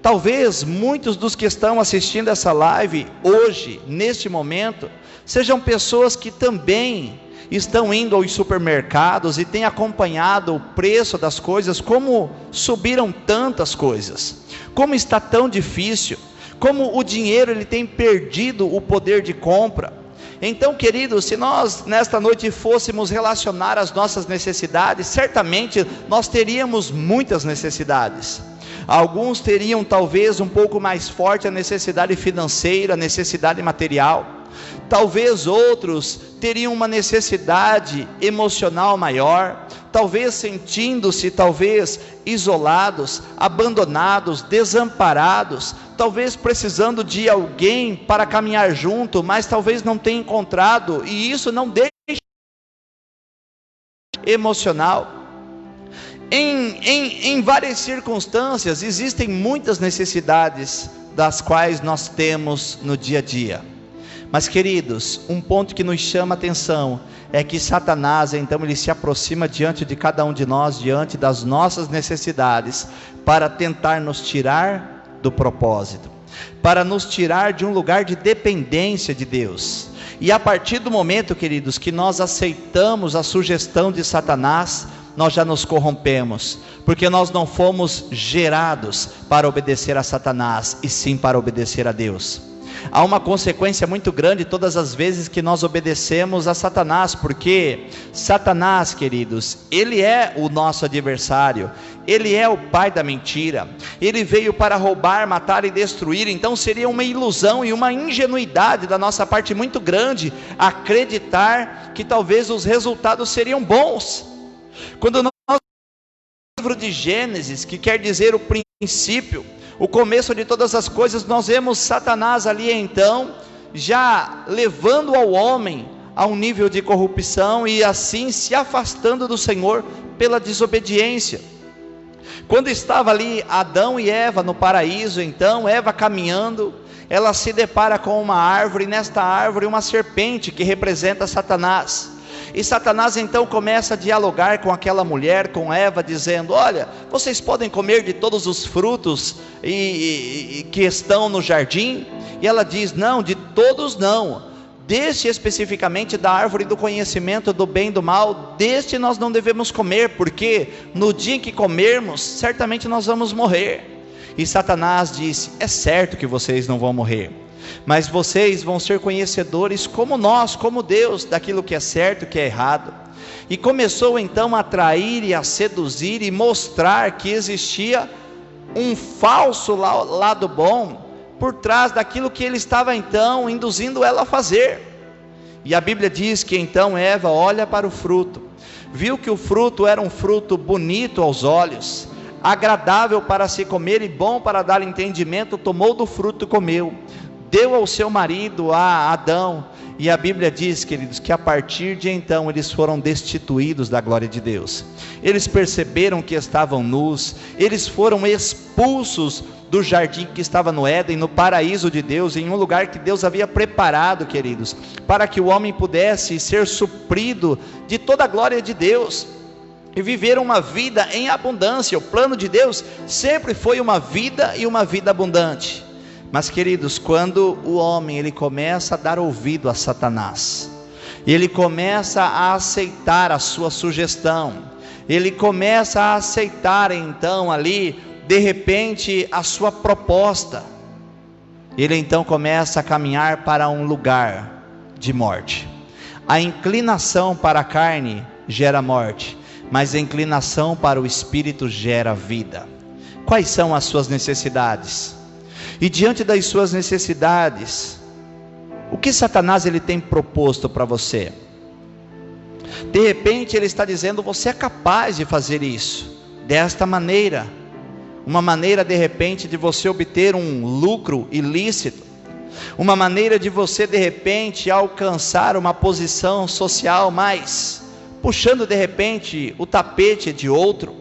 Speaker 3: Talvez muitos dos que estão assistindo essa live hoje, neste momento, sejam pessoas que também estão indo aos supermercados e têm acompanhado o preço das coisas, como subiram tantas coisas, como está tão difícil, como o dinheiro ele tem perdido o poder de compra. Então, queridos, se nós nesta noite fôssemos relacionar as nossas necessidades, certamente nós teríamos muitas necessidades. Alguns teriam talvez um pouco mais forte a necessidade financeira, a necessidade material. Talvez outros teriam uma necessidade emocional maior, talvez sentindo-se isolados, abandonados, desamparados, talvez precisando de alguém para caminhar junto, mas talvez não tenha encontrado, e isso não deixa emocional. Em várias circunstâncias existem muitas necessidades das quais nós temos no dia a dia. Mas, queridos, um ponto que nos chama a atenção é que Satanás, então, ele se aproxima diante de cada um de nós, diante das nossas necessidades, para tentar nos tirar do propósito, para nos tirar de um lugar de dependência de Deus. E a partir do momento, queridos, que nós aceitamos a sugestão de Satanás, nós já nos corrompemos, porque nós não fomos gerados para obedecer a Satanás, e sim para obedecer a Deus. Há uma consequência muito grande todas as vezes que nós obedecemos a Satanás, porque Satanás, queridos, ele é o nosso adversário, ele é o pai da mentira, ele veio para roubar, matar e destruir. Então seria uma ilusão e uma ingenuidade da nossa parte muito grande acreditar que talvez os resultados seriam bons. Quando nós lemos o livro de Gênesis, que quer dizer o princípio, o começo de todas as coisas, nós vemos Satanás ali então, já levando ao homem a um nível de corrupção e assim se afastando do Senhor pela desobediência. Quando estava ali Adão e Eva no paraíso, então Eva caminhando, ela se depara com uma árvore, e nesta árvore uma serpente que representa Satanás. E Satanás então começa a dialogar com aquela mulher, com Eva, dizendo: olha, vocês podem comer de todos os frutos que estão no jardim? E ela diz: não, de todos não, deste especificamente da árvore do conhecimento do bem e do mal, deste nós não devemos comer, porque no dia em que comermos, certamente nós vamos morrer. E Satanás disse: é certo que vocês não vão morrer, mas vocês vão ser conhecedores como nós, como Deus, daquilo que é certo e que é errado. E começou então a atrair e a seduzir e mostrar que existia um falso lado bom por trás daquilo que ele estava então induzindo ela a fazer. E a Bíblia diz que então Eva olha para o fruto, viu que o fruto era um fruto bonito aos olhos, agradável para se comer e bom para dar entendimento, tomou do fruto e comeu, deu ao seu marido, a Adão. E a Bíblia diz, queridos, que a partir de então eles foram destituídos da glória de Deus. Eles perceberam que estavam nus, eles foram expulsos do jardim que estava no Éden, no paraíso de Deus, em um lugar que Deus havia preparado, queridos, para que o homem pudesse ser suprido de toda a glória de Deus e viver uma vida em abundância. O plano de Deus sempre foi uma vida e uma vida abundante. Mas, queridos, quando o homem ele começa a dar ouvido a Satanás, ele começa a aceitar a sua sugestão, ele começa a aceitar então ali, de repente, a sua proposta, ele então começa a caminhar para um lugar de morte. A inclinação para a carne gera morte, mas a inclinação para o espírito gera vida. Quais são as suas necessidades? E diante das suas necessidades, o que Satanás ele tem proposto para você? De repente ele está dizendo: você é capaz de fazer isso, desta maneira. uma maneira de repente de você obter um lucro ilícito, uma maneira de você de repente alcançar uma posição social mais, puxando de repente o tapete de outro,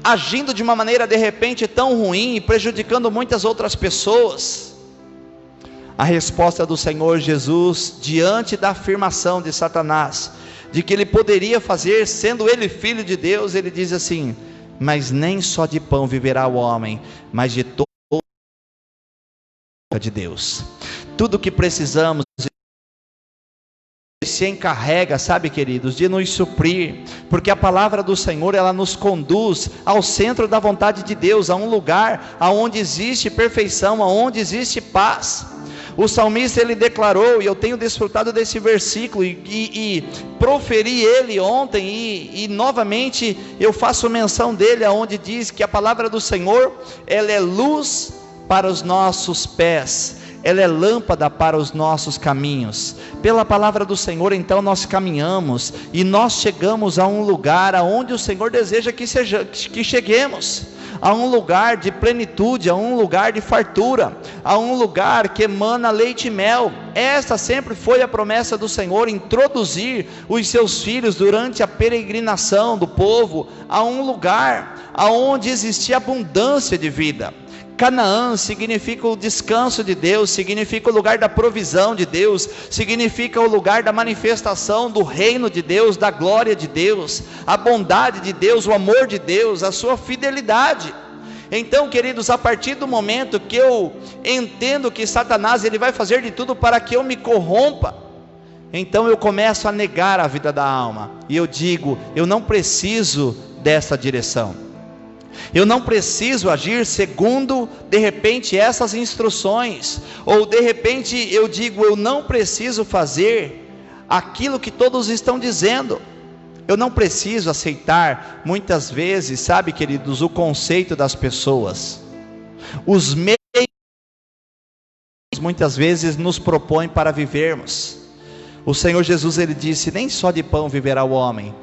Speaker 3: agindo de uma maneira de repente tão ruim e prejudicando muitas outras pessoas. A resposta do Senhor Jesus, diante da afirmação de Satanás, de que ele poderia fazer, sendo ele filho de Deus, ele diz assim: mas nem só de pão viverá o homem, mas de toda de Deus. Tudo que precisamos se encarrega, sabe, queridos, de nos suprir, porque a palavra do Senhor, ela nos conduz ao centro da vontade de Deus, a um lugar aonde existe perfeição, aonde existe paz. O salmista, ele declarou, e eu tenho desfrutado desse versículo, e proferi ele ontem, e novamente eu faço menção dele, aonde diz que a palavra do Senhor, ela é luz para os nossos pés, ela é lâmpada para os nossos caminhos. Pela palavra do Senhor, então, nós caminhamos, e nós chegamos a um lugar aonde o Senhor deseja que cheguemos, a um lugar de plenitude, a um lugar de fartura, a um lugar que emana leite e mel. Esta sempre foi a promessa do Senhor, introduzir os seus filhos durante a peregrinação do povo a um lugar aonde existia abundância de vida. Canaã significa o descanso de Deus, significa o lugar da provisão de Deus, significa o lugar da manifestação do reino de Deus, da glória de Deus, a bondade de Deus, o amor de Deus, a sua fidelidade. Então, queridos, a partir do momento que eu entendo que Satanás, ele vai fazer de tudo para que eu me corrompa, então eu começo a negar a vida da alma, e eu digo: eu não preciso dessa direção, eu não preciso agir segundo de repente essas instruções, ou de repente eu digo: eu não preciso fazer aquilo que todos estão dizendo, eu não preciso aceitar muitas vezes, sabe, queridos, o conceito das pessoas, os meios muitas vezes nos propõem para vivermos. O Senhor Jesus, ele disse: nem só de pão viverá o homem,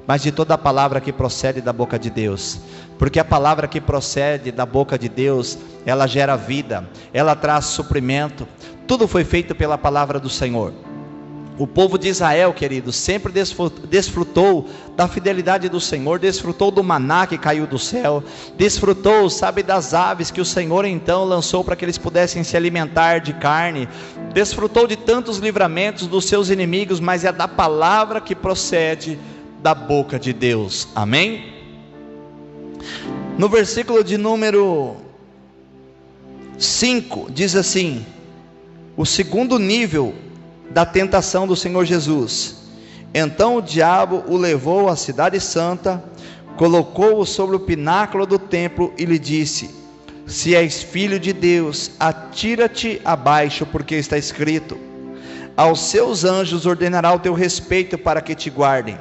Speaker 3: mas de toda a palavra que procede da boca de Deus, porque a palavra que procede da boca de Deus, ela gera vida, ela traz suprimento. Tudo foi feito pela palavra do Senhor. O povo de Israel, queridos, sempre desfrutou da fidelidade do Senhor, desfrutou do maná que caiu do céu, desfrutou, sabe, das aves que o Senhor então lançou para que eles pudessem se alimentar de carne, desfrutou de tantos livramentos dos seus inimigos, mas é da palavra que procede da boca de Deus. Amém? No versículo de número 5, diz assim: o segundo nível da tentação do Senhor Jesus. Então o diabo o levou à cidade santa, colocou-o sobre o pináculo do templo e lhe disse: se és filho de Deus, atira-te abaixo, porque está escrito: aos seus anjos ordenará o teu respeito para que te guardem,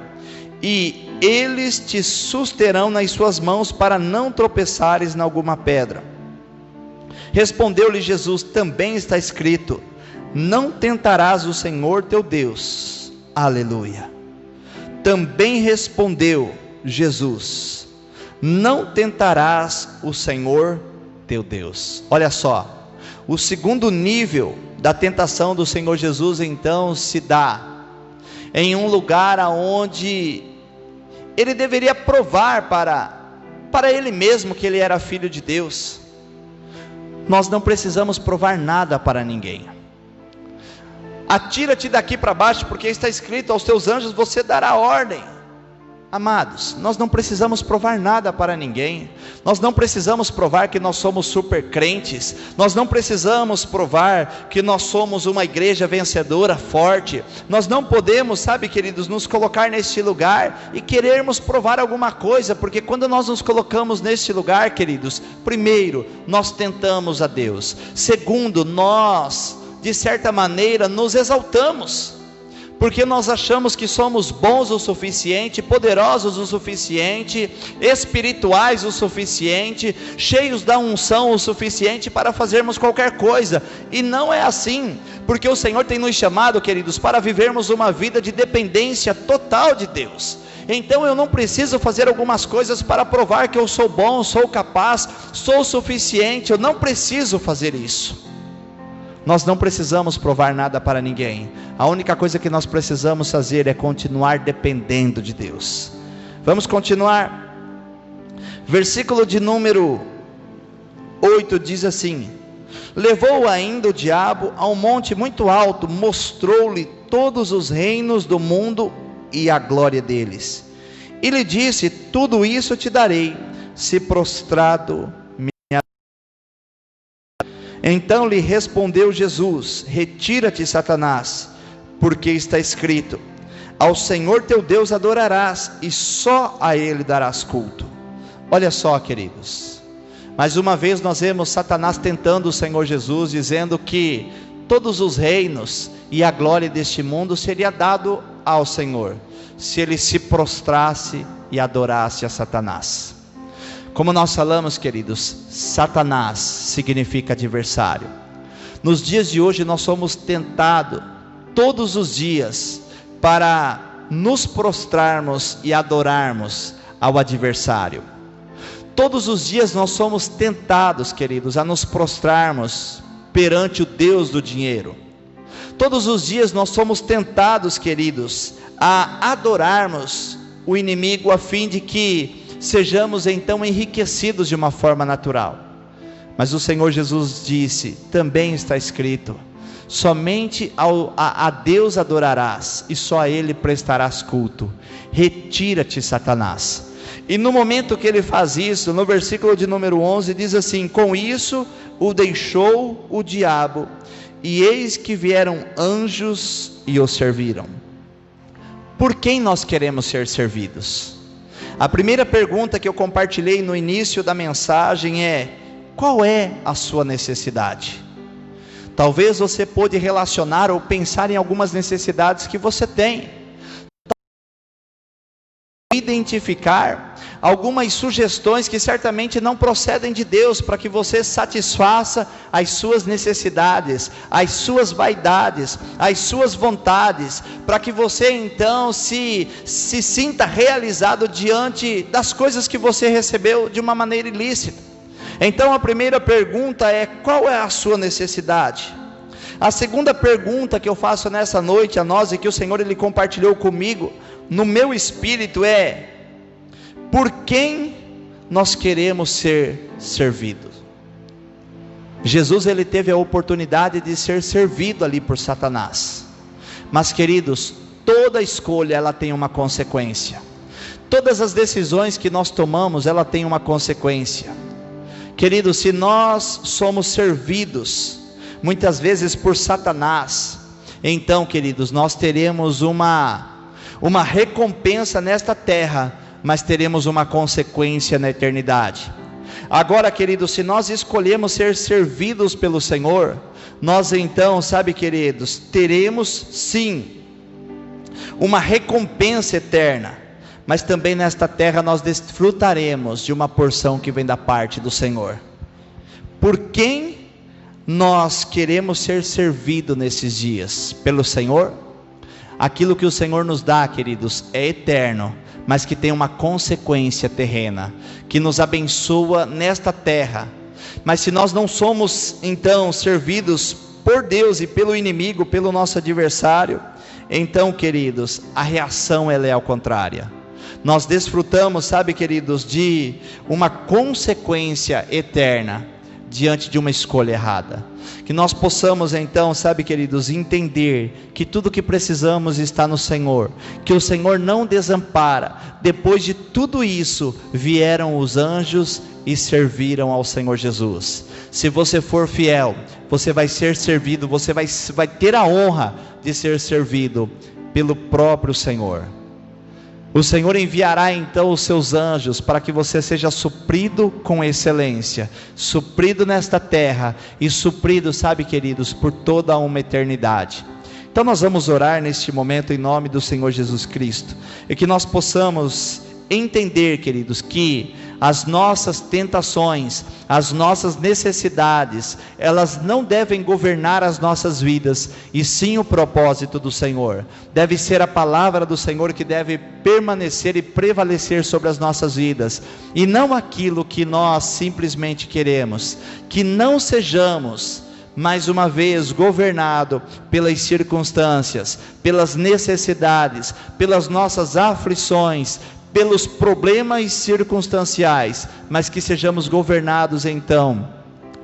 Speaker 3: e eles te susterão nas suas mãos, para não tropeçares em alguma pedra. Respondeu-lhe Jesus: também está escrito: não tentarás o Senhor teu Deus. Aleluia. Também respondeu Jesus: não tentarás o Senhor teu Deus. Olha só, o segundo nível da tentação do Senhor Jesus então se dá em um lugar aonde ele deveria provar para ele mesmo que ele era filho de Deus. Nós não precisamos provar nada para ninguém. Atira-te daqui para baixo, porque está escrito: aos teus anjos você dará ordem. Amados, nós não precisamos provar nada para ninguém. Nós não precisamos provar que nós somos super crentes. Nós não precisamos provar que nós somos uma igreja vencedora, forte. Nós não podemos, sabe, queridos, nos colocar neste lugar e querermos provar alguma coisa, porque quando nós nos colocamos neste lugar, queridos, primeiro, nós tentamos a Deus. Segundo, nós, de certa maneira, nos exaltamos. porque nós achamos que somos bons o suficiente, poderosos o suficiente, espirituais o suficiente, cheios da unção o suficiente para fazermos qualquer coisa. E não é assim, porque o Senhor tem nos chamado, queridos, para vivermos uma vida de dependência total de Deus. Então eu não preciso fazer algumas coisas para provar que eu sou bom, sou capaz, sou suficiente. Eu não preciso fazer isso. Nós não precisamos provar nada para ninguém. A única coisa que nós precisamos fazer é continuar dependendo de Deus. Vamos continuar. Versículo de número 8 diz assim: levou ainda o diabo a um monte muito alto, mostrou-lhe todos os reinos do mundo e a glória deles, e lhe disse: tudo isso te darei, se prostrado me adorares. Então lhe respondeu Jesus: retira-te, Satanás, porque está escrito: ao Senhor teu Deus adorarás, e só a Ele darás culto. Olha só, queridos, mais uma vez nós vemos Satanás tentando o Senhor Jesus, dizendo que todos os reinos e a glória deste mundo seria dado ao Senhor, se ele se prostrasse e adorasse a Satanás. Como nós falamos, queridos, Satanás significa adversário. Nos dias de hoje nós somos tentados todos os dias para nos prostrarmos e adorarmos ao adversário. Todos os dias nós somos tentados, queridos, a nos prostrarmos perante o Deus do dinheiro. Todos os dias nós somos tentados, queridos, a adorarmos o inimigo, a fim de que sejamos então enriquecidos de uma forma natural. Mas o Senhor Jesus disse: também está escrito: somente a Deus adorarás, e só a Ele prestarás culto. Retira-te, Satanás. E no momento que ele faz isso, no versículo de número 11 diz assim: com isso o deixou o diabo, e eis que vieram anjos e o serviram. Por quem nós queremos ser servidos? A primeira pergunta que eu compartilhei no início da mensagem é: qual é a sua necessidade? Talvez você pode relacionar ou pensar em algumas necessidades que você tem, identificar algumas sugestões que certamente não procedem de Deus, para que você satisfaça as suas necessidades, as suas vaidades, as suas vontades, para que você então se sinta realizado diante das coisas que você recebeu de uma maneira ilícita. Então a primeira pergunta é: qual é a sua necessidade? A segunda pergunta que eu faço nessa noite a nós, e que o Senhor ele compartilhou comigo no meu espírito, é: por quem nós queremos ser servidos? Jesus ele teve a oportunidade de ser servido ali por Satanás, mas, queridos, toda escolha ela tem uma consequência. Todas as decisões que nós tomamos, ela tem uma consequência. Queridos, se nós somos servidos muitas vezes por Satanás, então, queridos, nós teremos uma recompensa nesta terra, mas teremos uma consequência na eternidade. Agora, queridos, se nós escolhemos ser servidos pelo Senhor, nós então, sabe, queridos, teremos sim uma recompensa eterna, mas também nesta terra nós desfrutaremos de uma porção que vem da parte do Senhor. Por quem nós queremos ser servidos nesses dias? Pelo Senhor? Aquilo que o Senhor nos dá, queridos, é eterno, mas que tem uma consequência terrena, que nos abençoa nesta terra. Mas se nós não somos então servidos por Deus e pelo inimigo, pelo nosso adversário, então, queridos, a reação ela é ao contrário. Nós desfrutamos, sabe, queridos, de uma consequência eterna diante de uma escolha errada. Que nós possamos então, sabe, queridos, entender que tudo que precisamos está no Senhor, que o Senhor não desampara. Depois de tudo isso, vieram os anjos e serviram ao Senhor Jesus. Se você for fiel, você vai ser servido, você vai ter a honra de ser servido pelo próprio Senhor. O Senhor enviará então os seus anjos para que você seja suprido com excelência, suprido nesta terra e suprido, sabe, queridos, por toda uma eternidade. Então nós vamos orar neste momento em nome do Senhor Jesus Cristo, e que nós possamos entender, queridos, que as nossas tentações, as nossas necessidades, elas não devem governar as nossas vidas, e sim o propósito do Senhor. Deve ser a palavra do Senhor que deve permanecer e prevalecer sobre as nossas vidas, e não aquilo que nós simplesmente queremos. Que não sejamos mais uma vez governado pelas circunstâncias, pelas necessidades, pelas nossas aflições, pelos problemas circunstanciais, mas que sejamos governados então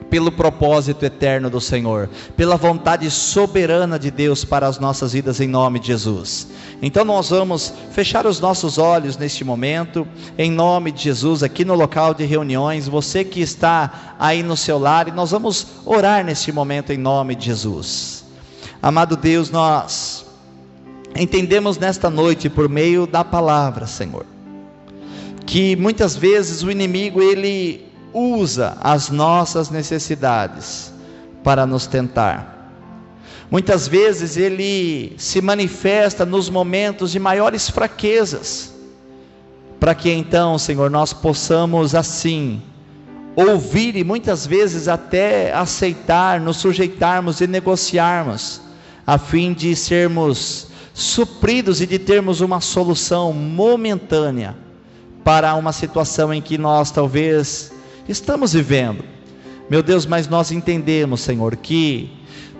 Speaker 3: pelo propósito eterno do Senhor, pela vontade soberana de Deus para as nossas vidas, em nome de Jesus. Então nós vamos fechar os nossos olhos neste momento, em nome de Jesus, aqui no local de reuniões, você que está aí no seu lar, e nós vamos orar neste momento em nome de Jesus. Amado Deus, nós entendemos nesta noite, por meio da palavra, Senhor, que muitas vezes o inimigo ele usa as nossas necessidades para nos tentar. Muitas vezes ele se manifesta nos momentos de maiores fraquezas, para que então, Senhor, nós possamos assim ouvir e muitas vezes até aceitar, nos sujeitarmos e negociarmos, a fim de sermos supridos e de termos uma solução momentânea para uma situação em que nós talvez estamos vivendo. Meu Deus, mas nós entendemos, Senhor, que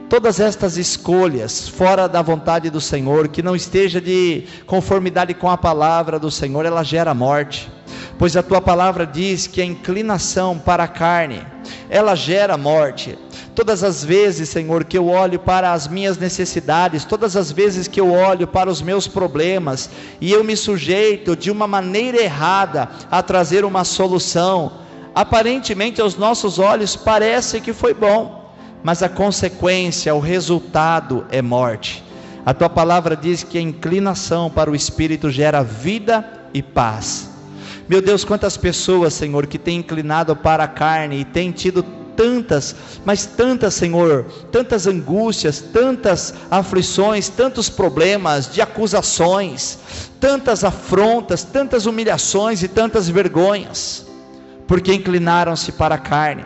Speaker 3: todas estas escolhas fora da vontade do Senhor, que não esteja de conformidade com a palavra do Senhor, ela gera morte. Pois a tua palavra diz que a inclinação para a carne, ela gera morte. Todas as vezes, Senhor, que eu olho para as minhas necessidades, todas as vezes que eu olho para os meus problemas, e eu me sujeito de uma maneira errada a trazer uma solução, aparentemente aos nossos olhos parece que foi bom, mas a consequência, o resultado é morte. A tua palavra diz que a inclinação para o Espírito gera vida e paz. Meu Deus, quantas pessoas, Senhor, que têm inclinado para a carne e têm tido tantas, mas tantas, Senhor, tantas angústias, tantas aflições, tantos problemas de acusações, tantas afrontas, tantas humilhações e tantas vergonhas, porque inclinaram-se para a carne.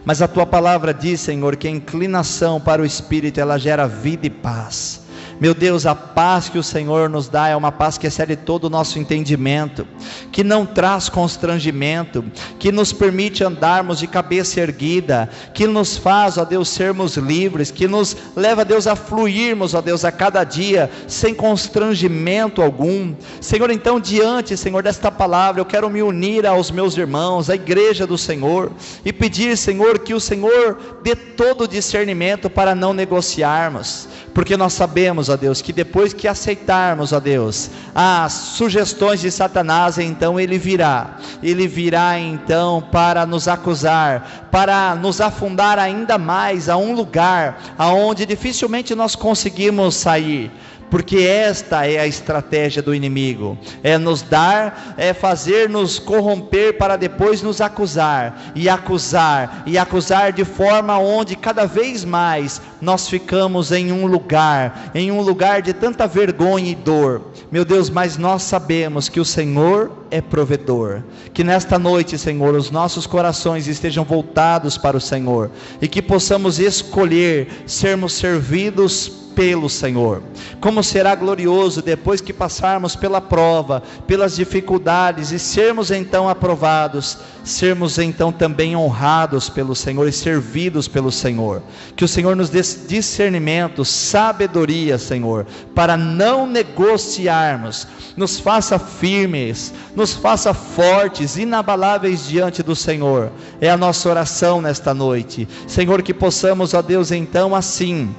Speaker 3: Mas a tua palavra diz, Senhor, que a inclinação para o Espírito, ela gera vida e paz. Meu Deus, a paz que o Senhor nos dá é uma paz que excede todo o nosso entendimento, que não traz constrangimento, que nos permite andarmos de cabeça erguida, que nos faz, ó Deus, sermos livres, que nos leva, Deus, a fluirmos, ó Deus, a cada dia, sem constrangimento algum. Senhor, então diante, Senhor, desta palavra, eu quero me unir aos meus irmãos, à igreja do Senhor, e pedir, Senhor, que o Senhor dê todo o discernimento para não negociarmos, porque nós sabemos, ó Deus, que depois que aceitarmos, ó Deus, as sugestões de Satanás, então ele virá então para nos acusar, para nos afundar ainda mais a um lugar aonde dificilmente nós conseguimos sair. Porque esta é a estratégia do inimigo, é nos dar, é fazer-nos corromper para depois nos acusar, e acusar de forma onde cada vez mais nós ficamos em um lugar de tanta vergonha e dor. Meu Deus, mas nós sabemos que o Senhor é provedor, que nesta noite, Senhor, os nossos corações estejam voltados para o Senhor, e que possamos escolher sermos servidos pelo Senhor. Como será glorioso depois que passarmos pela prova, pelas dificuldades, e sermos então aprovados, sermos então também honrados pelo Senhor e servidos pelo Senhor. Que o Senhor nos dê discernimento, sabedoria, Senhor, para não negociarmos, nos faça firmes, nos faça fortes, inabaláveis diante do Senhor. É a nossa oração nesta noite, Senhor, que possamos, ó Deus, então assim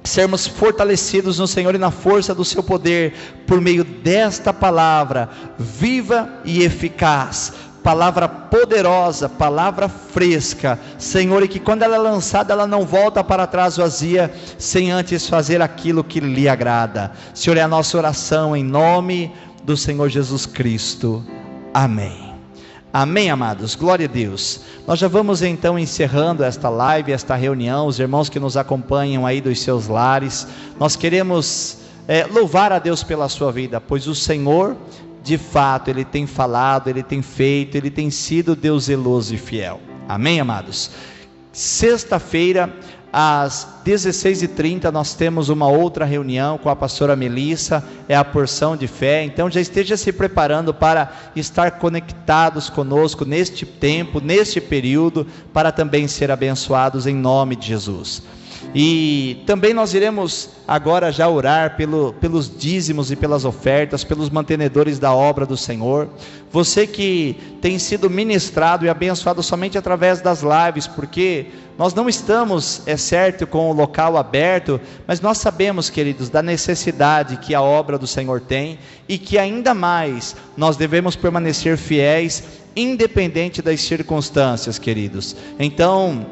Speaker 3: sermos fortalecidos no Senhor e na força do seu poder, por meio desta palavra viva e eficaz, palavra poderosa, palavra fresca, Senhor, e que quando ela é lançada, ela não volta para trás vazia, sem antes fazer aquilo que lhe agrada. Senhor, é a nossa oração em nome do Senhor Jesus Cristo. Amém. Amém, amados? Glória a Deus. Nós já vamos então encerrando esta live, esta reunião. Os irmãos que nos acompanham aí dos seus lares, nós queremos louvar a Deus pela sua vida, pois o Senhor, de fato, Ele tem falado, Ele tem feito, Ele tem sido Deus zeloso e fiel. Amém, amados? Sexta-feira, às 16h30, nós temos uma outra reunião com a pastora Melissa, é a porção de fé. Então já esteja se preparando para estar conectados conosco neste tempo, neste período, para também ser abençoados em nome de Jesus. E também nós iremos agora já orar pelos dízimos e pelas ofertas, pelos mantenedores da obra do Senhor. Você que tem sido ministrado e abençoado somente através das lives, porque nós não estamos, é certo, com o local aberto, mas nós sabemos, queridos, da necessidade que a obra do Senhor tem, e que ainda mais nós devemos permanecer fiéis, independente das circunstâncias, queridos. Então,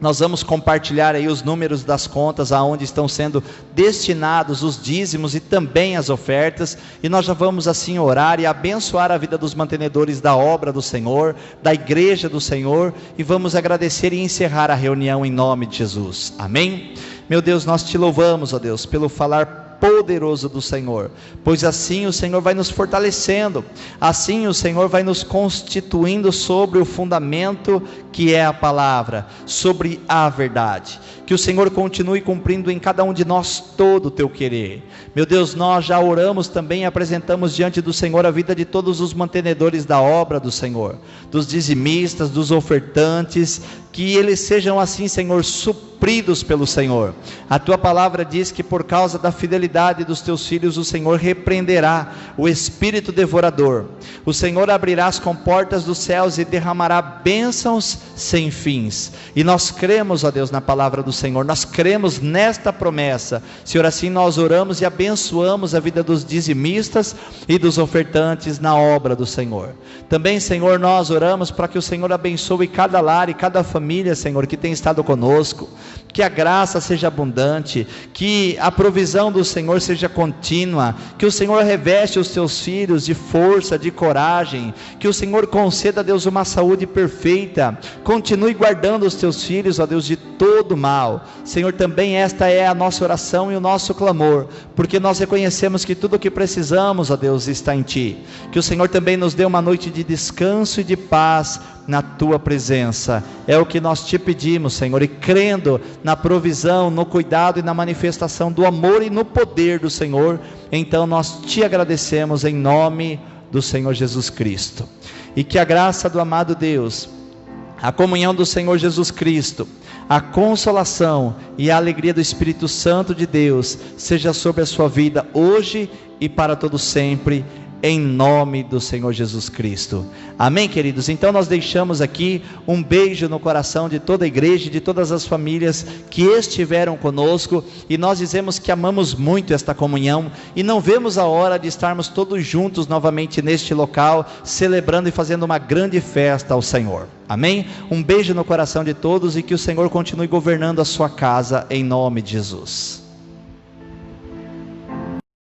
Speaker 3: nós vamos compartilhar aí os números das contas aonde estão sendo destinados os dízimos e também as ofertas, e nós já vamos assim orar e abençoar a vida dos mantenedores da obra do Senhor, da igreja do Senhor, e vamos agradecer e encerrar a reunião em nome de Jesus. Amém? Meu Deus, nós te louvamos, ó Deus, pelo falar poderoso do Senhor, pois assim o Senhor vai nos fortalecendo, assim o Senhor vai nos constituindo sobre o fundamento que é a palavra, sobre a verdade. Que o Senhor continue cumprindo em cada um de nós todo o teu querer. Meu Deus, nós já oramos também e apresentamos diante do Senhor a vida de todos os mantenedores da obra do Senhor, dos dizimistas, dos ofertantes, que eles sejam assim, Senhor, supridos pelo Senhor. A tua palavra diz que por causa da fidelidade dos teus filhos, o Senhor repreenderá o espírito devorador. O Senhor abrirá as comportas dos céus e derramará bênçãos sem fins. E nós cremos, ó Deus, na palavra do Senhor, nós cremos nesta promessa. Senhor, assim nós oramos e abençoamos a vida dos dizimistas e dos ofertantes na obra do Senhor. Também, Senhor, nós oramos para que o Senhor abençoe cada lar e cada família, Senhor, que tem estado conosco. Que a graça seja abundante, que a provisão do Senhor seja contínua, que o Senhor reveste os teus filhos de força, de coragem, que o Senhor conceda, Deus, uma saúde perfeita, continue guardando os teus filhos, ó Deus, de todo mal. Senhor, também esta é a nossa oração e o nosso clamor, porque nós reconhecemos que tudo o que precisamos, ó Deus, está em Ti. Que o Senhor também nos dê uma noite de descanso e de paz na Tua presença, é o que nós te pedimos, Senhor, e crendo na provisão, no cuidado e na manifestação do amor e no poder do Senhor, então nós te agradecemos em nome do Senhor Jesus Cristo. E que a graça do amado Deus, a comunhão do Senhor Jesus Cristo, a consolação e a alegria do Espírito Santo de Deus seja sobre a sua vida hoje e para todo sempre, em nome do Senhor Jesus Cristo. Amém, queridos? Então nós deixamos aqui um beijo no coração de toda a igreja e de todas as famílias que estiveram conosco, e nós dizemos que amamos muito esta comunhão e não vemos a hora de estarmos todos juntos novamente neste local, celebrando e fazendo uma grande festa ao Senhor. Amém? Um beijo no coração de todos, e que o Senhor continue governando a sua casa em nome de Jesus.